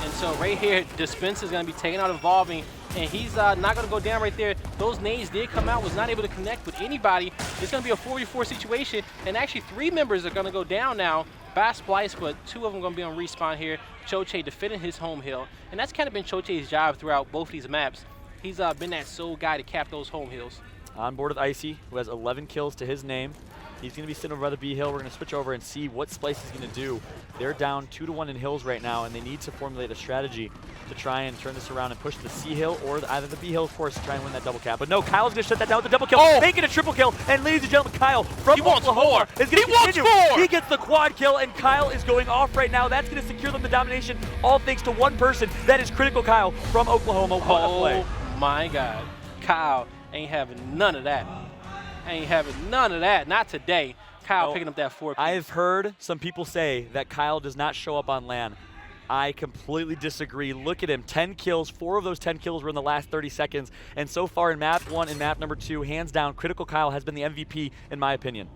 And so right here, Dispenza is going to be taken out Evolving, and he's not going to go down right there. Those nades did come out, was not able to connect with anybody. It's going to be a 4v4 situation, and actually 3 members are going to go down now by SPYLCE, but 2 of them going to be on respawn here. Choche defending his home hill, and that's kind of been Choche's job throughout both these maps. He's been that sole guy to cap those home hills. On board with Icy, who has 11 kills to his name. He's going to be sitting over by the B hill. We're going to switch over and see what SPYLCE is going to do. They're down 2-1 in hills right now, and they need to formulate a strategy to try and turn this around and push the C hill or either the B hill, of course, to try and win that double cap. But no, Kyle's going to shut that down with the double kill, making a triple kill. And ladies and gentlemen, Kyle from Oklahoma is going to continue. He gets the quad kill, and Kyle is going off right now. That's going to secure them the domination, all thanks to one person. That is Critical Kyle from Oklahoma. What a play. Oh my God. Kyle ain't having none of that. Ain't having none of that. Not today. Kyle picking up that 4 piece. I've heard some people say that Kyle does not show up on LAN. I completely disagree. Look at him, 10 kills. 4 of those 10 kills were in the last 30 seconds. And so far in map 1 and map number 2, hands down, Critical Kyle has been the MVP in my opinion.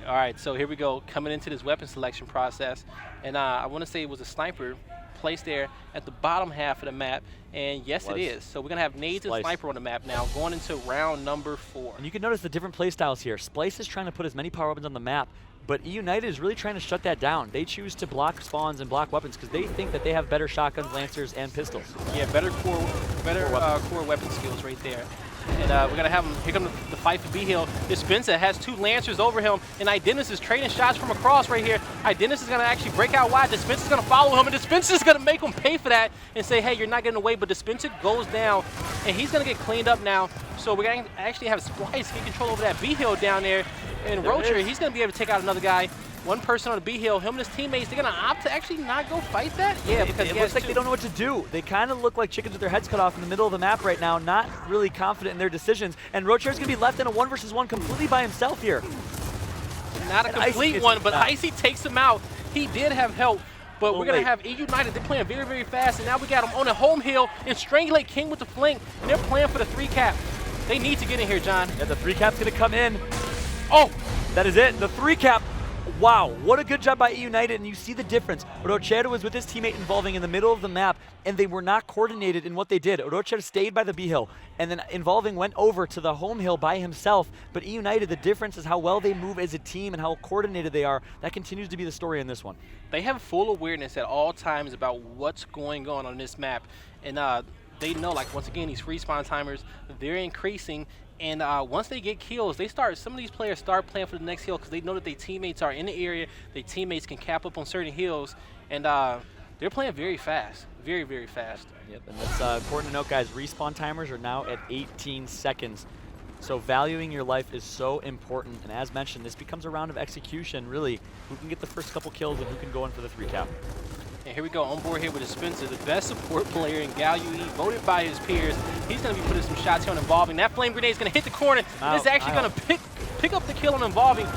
All right, so here we go, coming into this weapon selection process. And I want to say it was a sniper placed there at the bottom half of the map. And yes, it is. So we're going to have nades and sniper on the map now, going into round number 4. And you can notice the different play styles here. SPYLCE is trying to put as many power weapons on the map, but EUNITED is really trying to shut that down. They choose to block spawns and block weapons because they think that they have better shotguns, lancers, and pistols. Yeah, better core weapon skills right there. And we're going to have him, here comes the fight for B-Hill. Dispenza has 2 Lancers over him, and Idennis is trading shots from across right here. Idennis is going to actually break out wide. Dispenza is going to follow him, and Dispenza is going to make him pay for that and say, hey, you're not getting away, but Dispenza goes down, and he's going to get cleaned up now. So we're going to actually have SPYLCE get control over that B-Hill down there. And Rocher, he's going to be able to take out another guy. One person on the B-Hill, him and his teammates, they're going to opt to actually not go fight that? Yeah, because it looks like they don't know what to do. They kind of look like chickens with their heads cut off in the middle of the map right now, not really confident in their decisions. And Rocher's going to be left in a 1-versus-1 completely by himself here. Not a complete one, but Icy takes him out. He did have help. But we're going to have EUNITED. They're playing very, very fast. And now we got him on a home hill and Strangulate King with the flank. And they're playing for the 3-cap. They need to get in here, John. Yeah, the 3-cap's going to come in. Oh! That is it. The 3-cap. Wow, what a good job by EUNITED, and you see the difference. Rocher was with his teammate involving in the middle of the map, and they were not coordinated in what they did. Rocher stayed by the B-Hill, and then involving went over to the home hill by himself. But EUNITED, the difference is how well they move as a team and how coordinated they are. That continues to be the story in this one. They have full awareness at all times about what's going on this map, and they know, like, once again, these respawn timers, they're increasing. And once they get kills, some of these players start playing for the next hill because they know that their teammates are in the area, their teammates can cap up on certain hills, and they're playing very fast, very, very fast. Yep, and that's important to note, guys. Respawn timers are now at 18 seconds. So valuing your life is so important, and as mentioned, this becomes a round of execution, really. Who can get the first couple kills and who can go in for the 3-cap. And here we go, on board here with Dispenza, the best support player in Gal UE, voted by his peers. He's going to be putting some shots here on Involving. That flame grenade is going to hit the corner. It's actually going to pick up the kill on Involving.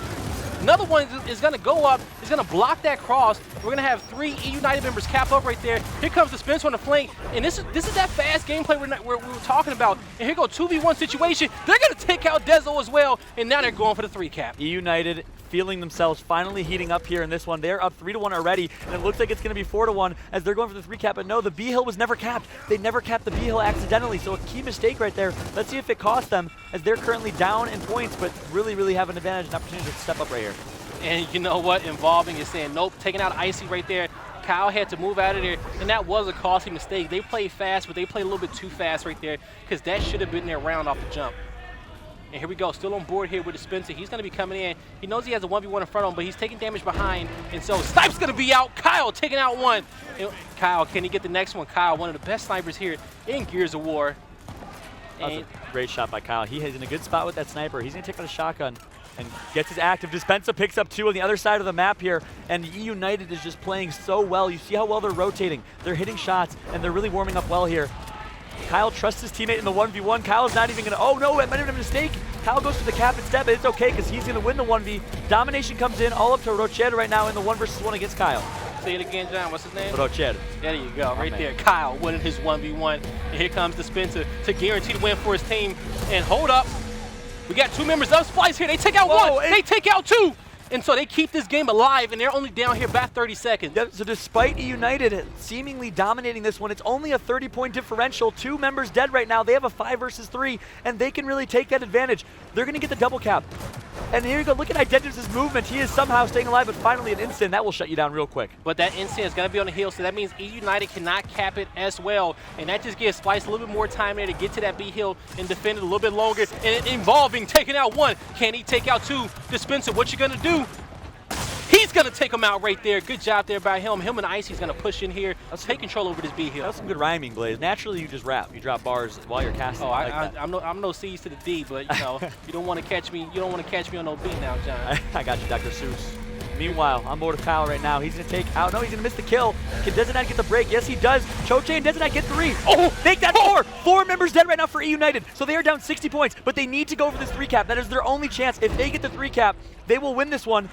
Another one is going to go up. It's going to block that cross. We're going to have 3 EUNITED members cap up right there. Here comes Dispenza on the flank. And this is that fast gameplay we were talking about. And here go 2v1 situation. They're going to take out Dezo as well. And now they're going for the 3-cap. EUNITED feeling themselves finally heating up here in this one. They're up 3-1 already, and it looks like it's going to be 4-1 as they're going for the 3-cap. But no, the B-Hill was never capped. They never capped the B-Hill accidentally, so a key mistake right there. Let's see if it costs them, as they're currently down in points, but really, really have an advantage and opportunity to step up right here. And you know what? Involving is saying nope, taking out Icy right there. Kyle had to move out of there, and that was a costly mistake. They played fast, but they played a little bit too fast right there because that should have been their round off the jump. And here we go, still on board here with Dispenza. He's going to be coming in. He knows he has a 1v1 in front of him, but he's taking damage behind. And so Snipe's going to be out. Kyle taking out one. And Kyle, can he get the next one? Kyle, one of the best snipers here in Gears of War. That's a great shot by Kyle. He is in a good spot with that sniper. He's going to take out a shotgun and gets his active. Dispenza picks up 2 on the other side of the map here, and EUNITED is just playing so well. You see how well they're rotating. They're hitting shots, and they're really warming up well here. Kyle trusts his teammate in the 1v1. Kyle's not even going to, oh no, it might have been a mistake. Kyle goes for the cap instead, but it's okay because he's going to win the 1v. Domination comes in all up to Rocher right now in the 1v1 against Kyle. Say it again, John. What's his name? Rocher. There you go, right there. Kyle winning his 1v1. And here comes Dispenza to guarantee the win for his team. And hold up. We got 2 members of SPYLCE here. They take out 1. They take out 2. And so they keep this game alive, and they're only down here by 30 seconds. Yep, so despite EUNITED seemingly dominating this one, it's only a 30-point differential. 2 members dead right now. They have a 5 versus 3, and they can really take that advantage. They're going to get the double cap. And here you go, look at Identis' movement. He is somehow staying alive, but finally an instant. That will shut you down real quick. But that instant is going to be on the hill, so that means EUNITED cannot cap it as well. And that just gives SPYLCE a little bit more time there to get to that B hill and defend it a little bit longer. And Involving taking out 1. Can he take out 2? Dispenza, what you going to do? He's going to take him out right there. Good job there by him. Him and Icy's going to push in here. Let's take control over this B hill. That's some good rhyming, Blaze. Naturally, you just rap. You drop bars while you're casting. Oh, I'm no C's to the D, but you know, you don't want to catch me. You don't want to catch me on no beat now, John. I got you, Dr. Seuss. Meanwhile, I'm board with Kyle right now. He's going to take out. No, he's going to miss the kill. Can Desonite get the break? Yes, he does. Choche and Desonite get 3. Oh, make that 4. 4 members dead right now for EUNITED. So they are down 60 points, but they need to go for this 3-cap. That is their only chance. If they get the 3-cap, they will win this one.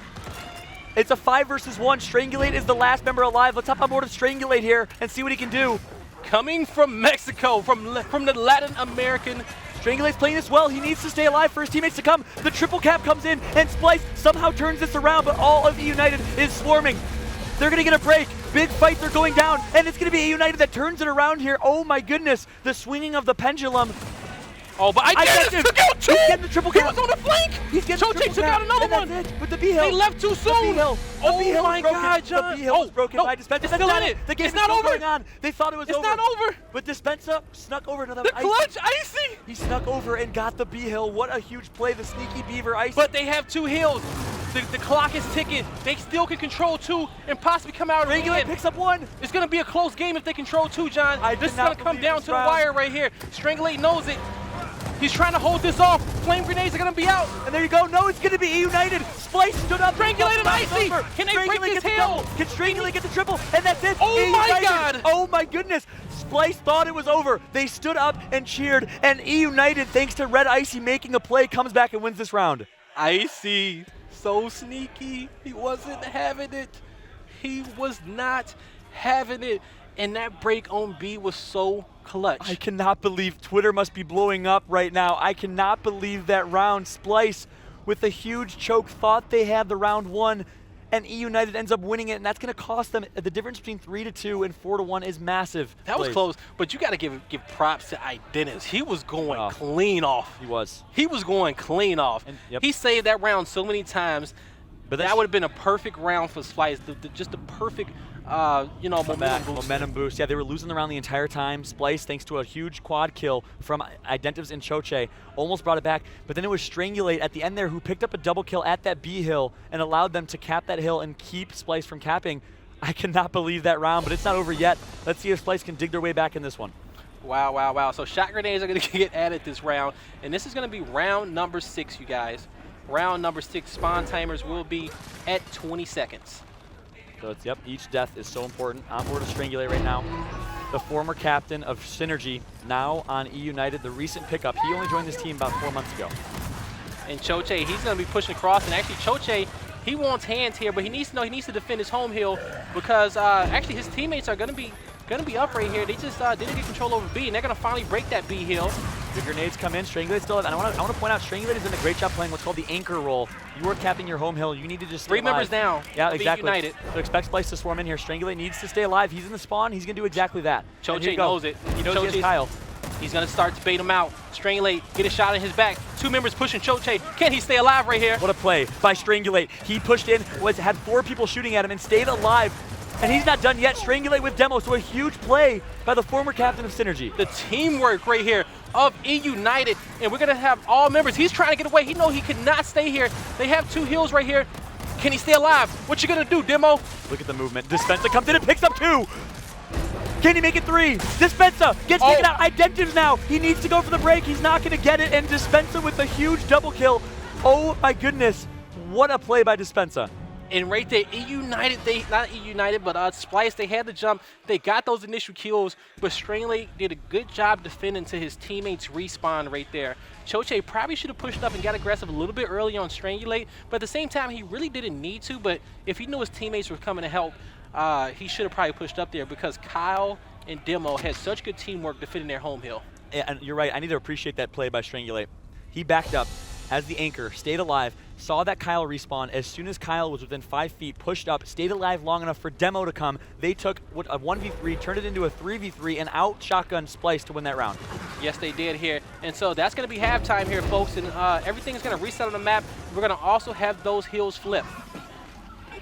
It's a 5 versus 1. Strangulate is the last member alive. Let's hop on board with Strangulate here and see what he can do. Coming from Mexico, from the Latin American. Strangulate's playing this well. He needs to stay alive for his teammates to come. The triple cap comes in, and SPYLCE somehow turns this around, but all of EUNITED is swarming. They're going to get a break. Big fights are going down, and it's going to be EUNITED that turns it around here. Oh my goodness, the swinging of the pendulum. Oh, but Identis took out 2! He's getting the triple cap. He was on the flank! He's getting the triple took cap, out another and one! That's it, with the B-Hill. They left too soon! The B-Hill my is broken. God, John! The B-Hill was broken by Dispensa. It's still in it! The game It's is not still over! going on. They thought it was over. It's not over! But Dispensa snuck over another The clutch, Icy! He snuck over and got the B-Hill. What a huge play, the sneaky Beaver Icy. But they have 2 hills. The clock is ticking. They still can control 2 and possibly come out and win. picks up 1. It's going to be a close game if they control 2, John. This is cannot going to come believe down this to the round. wire right here. Strangulate knows it. He's trying to hold this off. Flame grenades are going to be out. And there you go. No, it's going to be EUNITED. SPYLCE stood up. Strangulate and Icy. Can they break this hill? Can Strangulate get the triple? And that's it. Oh my EUNITED. God. Oh my goodness. SPYLCE thought it was over. They stood up and cheered. And EUNITED, thanks to Red Icy making a play, comes back and wins this round. Icy, so sneaky. He wasn't having it. He was not having it. And that break on B was so clutch. I cannot believe Twitter must be blowing up right now. I cannot believe that round. SPYLCE, with a huge choke, thought they had the round 1, and EUNITED ends up winning it, and that's going to cost them. The difference between 3-2 and 4-1 is massive. That was close, but you got to give props to Identis. He was going clean off. He was. He was going clean off. And, yep. He saved that round so many times. But that would have been a perfect round for SPYLCE. Just the perfect, momentum boost. Yeah, they were losing the round the entire time. SPYLCE, thanks to a huge quad kill from Identivs and Choche, almost brought it back. But then it was Strangulate at the end there who picked up a double kill at that B hill and allowed them to cap that hill and keep SPYLCE from capping. I cannot believe that round, but it's not over yet. Let's see if SPYLCE can dig their way back in this one. Wow, wow, wow. So shot grenades are going to get added this round. And this is going to be round number 6, you guys. Round number 6, spawn timers will be at 20 seconds. So it's, each death is so important. On board with Strangulate right now. The former captain of Synergy, now on EUNITED, the recent pickup. He only joined this team about 4 months ago. And Choche, he's going to be pushing across. And actually, Choche, he wants hands here, but he needs to know he needs to defend his home hill because actually his teammates are going to be up right here. They just didn't get control over B, and they're going to finally break that B hill. Good grenades come in. Strangulate still. And I want to point out, Strangulate is doing a great job playing what's called the anchor role. You are capping your home hill. You need to just stay 3 members down. Yeah, exactly. EUNITED. So expect SPYLCE to swarm in here. Strangulate needs to stay alive. He's in the spawn. He's going to do exactly that. Choche knows it. He knows he has Kyle. He's going to start to bait him out. Strangulate, get a shot in his back. 2 members pushing Choche. Can he stay alive right here? What a play by Strangulate. He pushed in, had 4 people shooting at him and stayed alive. And he's not done yet. Strangulate with demo, so a huge play by the former captain of Synergy. The teamwork right here of EUNITED, and we're going to have all members. He's trying to get away. He knows he cannot stay here. They have 2 hills right here. Can he stay alive? What you going to do, Demo? Look at the movement. Dispensa comes in and picks up 2. Can he make it 3? Dispensa gets taken out. Identivs now. He needs to go for the break. He's not going to get it, and Dispensa with a huge double kill. Oh my goodness. What a play by Dispensa. And right there, EUNITED, not EUNITED, but SPYLCE, they had the jump. They got those initial kills, but Strangulate did a good job defending to his teammates' respawn right there. Choche probably should have pushed up and got aggressive a little bit early on Strangulate, but at the same time, he really didn't need to, but if he knew his teammates were coming to help, he should have probably pushed up there because Kyle and Demo had such good teamwork defending their home hill. And you're right, I need to appreciate that play by Strangulate. He backed up as the anchor, stayed alive, saw that Kyle respawn. As soon as Kyle was within 5 feet, pushed up, stayed alive long enough for Demo to come. They took a 1v3, turned it into a 3v3, and out shotgun SPYLCE to win that round. Yes, they did here. And so that's going to be halftime here, folks, and everything is going to reset on the map. We're going to also have those hills flip.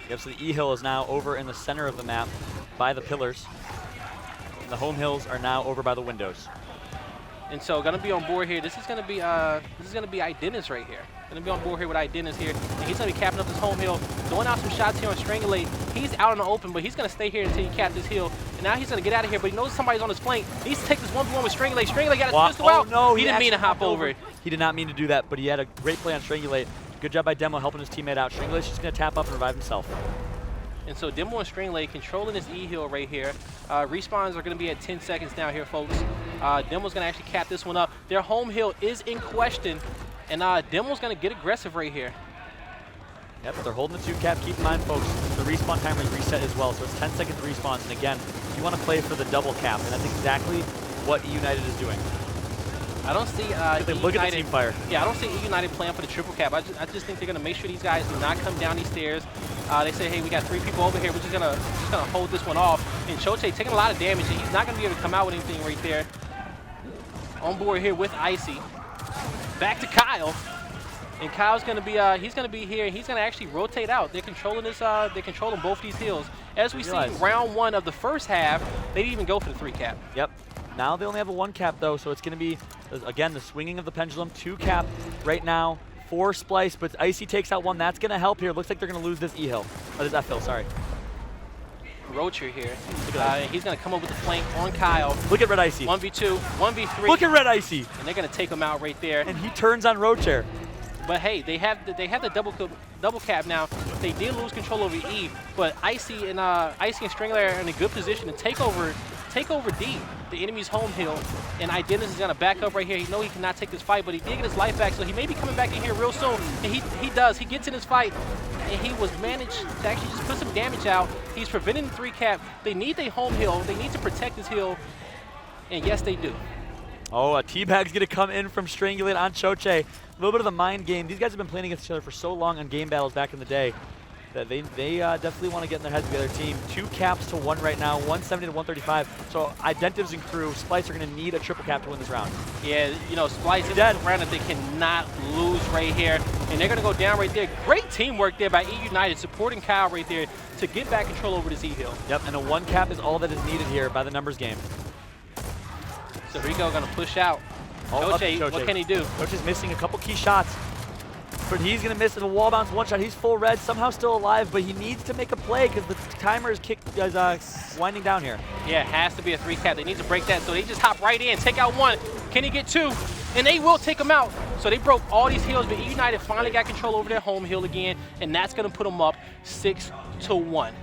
Yep, so the E-hill is now over in the center of the map by the pillars. And the home hills are now over by the windows. And so going to be on board here. This is going to be Identis right here. Going to be on board here with Identis here. And he's going to be capping up this home hill, throwing out some shots here on Strangulate. He's out in the open, but he's going to stay here until he caps this hill. And now he's going to get out of here, but he knows somebody's on his flank. He needs to take this 1v1 with Strangulate. Strangulate got his pistol out. No, he didn't mean to hop over. He did not mean to do that, but he had a great play on Strangulate. Good job by Demo helping his teammate out. Strangulate's just going to tap up and revive himself. And so Demo and Strangulate controlling this E-hill right here. Respawns are going to be at 10 seconds now here, folks. Demo's going to actually cap this one up. Their home hill is in question, and Demo's going to get aggressive right here. Yep, but they're holding the 2-cap. Keep in mind, folks, the respawn timer is reset as well, so it's 10 seconds respawns. And again, you want to play for the double cap, and that's exactly what EUNITED is doing. I don't see Look at the team fire. Yeah, I don't see EUNITED playing for the triple cap. I just think they're going to make sure these guys do not come down these stairs. They say, hey, we got 3 people over here. We're just gonna hold this one off. And Choche taking a lot of damage, and he's not going to be able to come out with anything right there. On board here with Icy. Back to Kyle. And Kyle's going to be he's going to be here. He's going to actually rotate out. They're controlling this. They're controlling both these hills. As we see in round 1 of the first half, they didn't even go for the 3-cap. Yep. Now they only have a 1-cap though, so it's going to be again the swinging of the pendulum. 2-cap right now for SPYLCE, but Icy takes out 1. That's going to help here. Looks like they're going to lose this E hill. Oh, this F hill. Sorry. Rocher here. He's going to come up with the flank on Kyle. Look at Red Icy. 1v2, 1v3. Look at Red Icy. And they're going to take him out right there. And he turns on Rocher. But hey, they have the double cap now. They did lose control over E, but Icy and Strangler are in a good position to take over D, the enemy's home hill. And Identis is gonna back up right here. He knows he cannot take this fight, but he did get his life back, so he may be coming back in here real soon. And he does. He gets in this fight, and he was managed to actually just put some damage out. He's preventing the 3-cap. They need their home hill. They need to protect this hill, and yes, they do. Oh, a teabag's going to come in from Strangulate on Choche. A little bit of the mind game. These guys have been playing against each other for so long on game battles back in the day that they definitely want to get in their heads together. Team 2 caps to 1 right now, 170 to 135. So Identives and crew, SPYLCE are going to need a triple cap to win this round. Yeah, you know, SPYLCE is a round that they cannot lose right here. And they're going to go down right there. Great teamwork there by EUNITED, supporting Kyle right there to get back control over this E hill. Yep, and a 1 cap is all that is needed here by the numbers game. So Rico going to push out. Choche, what can he do? Choche's missing a couple key shots, but he's going to miss in a wall bounce 1 shot. He's full red, somehow still alive, but he needs to make a play because the timer is winding down here. Yeah, it has to be a 3-cap. They need to break that, so they just hop right in, take out 1. Can he get 2? And they will take him out. So they broke all these hills, but EUNITED finally got control over their home hill again, and that's going to put them up 6-1.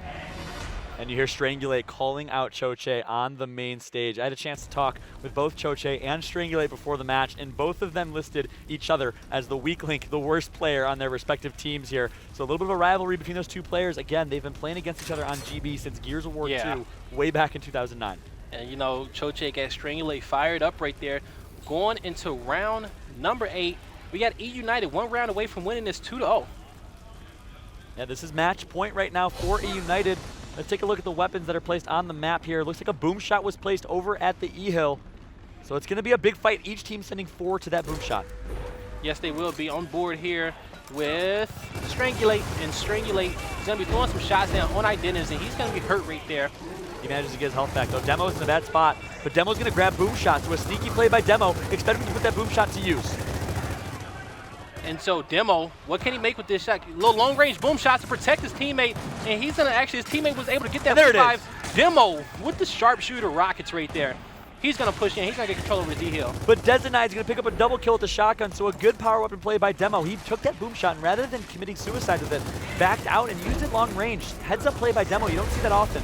And you hear Strangulate calling out Choche on the main stage. I had a chance to talk with both Choche and Strangulate before the match, and both of them listed each other as the weak link, the worst player on their respective teams here. So a little bit of a rivalry between those 2 players. Again, they've been playing against each other on GB since Gears of War 2, way back in 2009. And you know, Choche got Strangulate fired up right there. Going into round number 8, we got EUNITED 1 round away from winning this 2-0. Yeah, this is match point right now for EUNITED. Let's take a look at the weapons that are placed on the map here. Looks like a boom shot was placed over at the E hill. So it's going to be a big fight. Each team sending 4 to that boom shot. Yes, they will be on board here with Strangulate. And Strangulate is going to be throwing some shots down on Identis, and he's going to be hurt right there. He manages to get his health back, though. Demo's in a bad spot, but Demo's going to grab boom shot. So a sneaky play by Demo, expecting to put that boom shot to use. And so Demo, what can he make with this shot? Little long-range boom shots to protect his teammate, and he's gonna his teammate was able to get that. There it is. Demo with the sharpshooter rockets right there. He's gonna push in. He's gonna get control over the D-hill. But Dezenite's gonna pick up a double kill with the shotgun, so a good power weapon play by Demo. He took that boom shot and rather than committing suicide with it, backed out and used it long range. Heads up play by Demo. You don't see that often.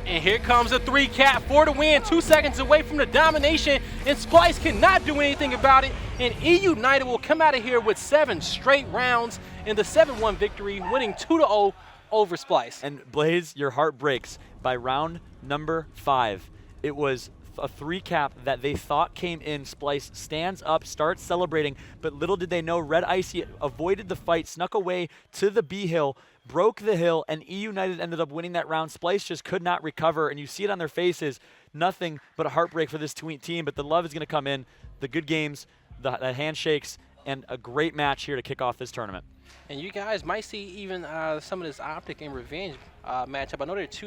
And here comes a 3-cap for the win, 2 seconds away from the domination, and SPYLCE cannot do anything about it, and EUNITED will come out of here with 7 straight rounds in the 7-1 victory, winning 2-0 over SPYLCE. And Blaze, your heart breaks. By round number 5, it was a 3-cap that they thought came in. SPYLCE stands up, starts celebrating, but little did they know Red Icy avoided the fight, snuck away to the B hill, broke the hill, and EUNITED ended up winning that round. SPYLCE just could not recover, and you see it on their faces. Nothing but a heartbreak for this team, but the love is going to come in. The good games, the handshakes, and a great match here to kick off this tournament. And you guys might see even some of this Optic and Revenge matchup. I know they're 2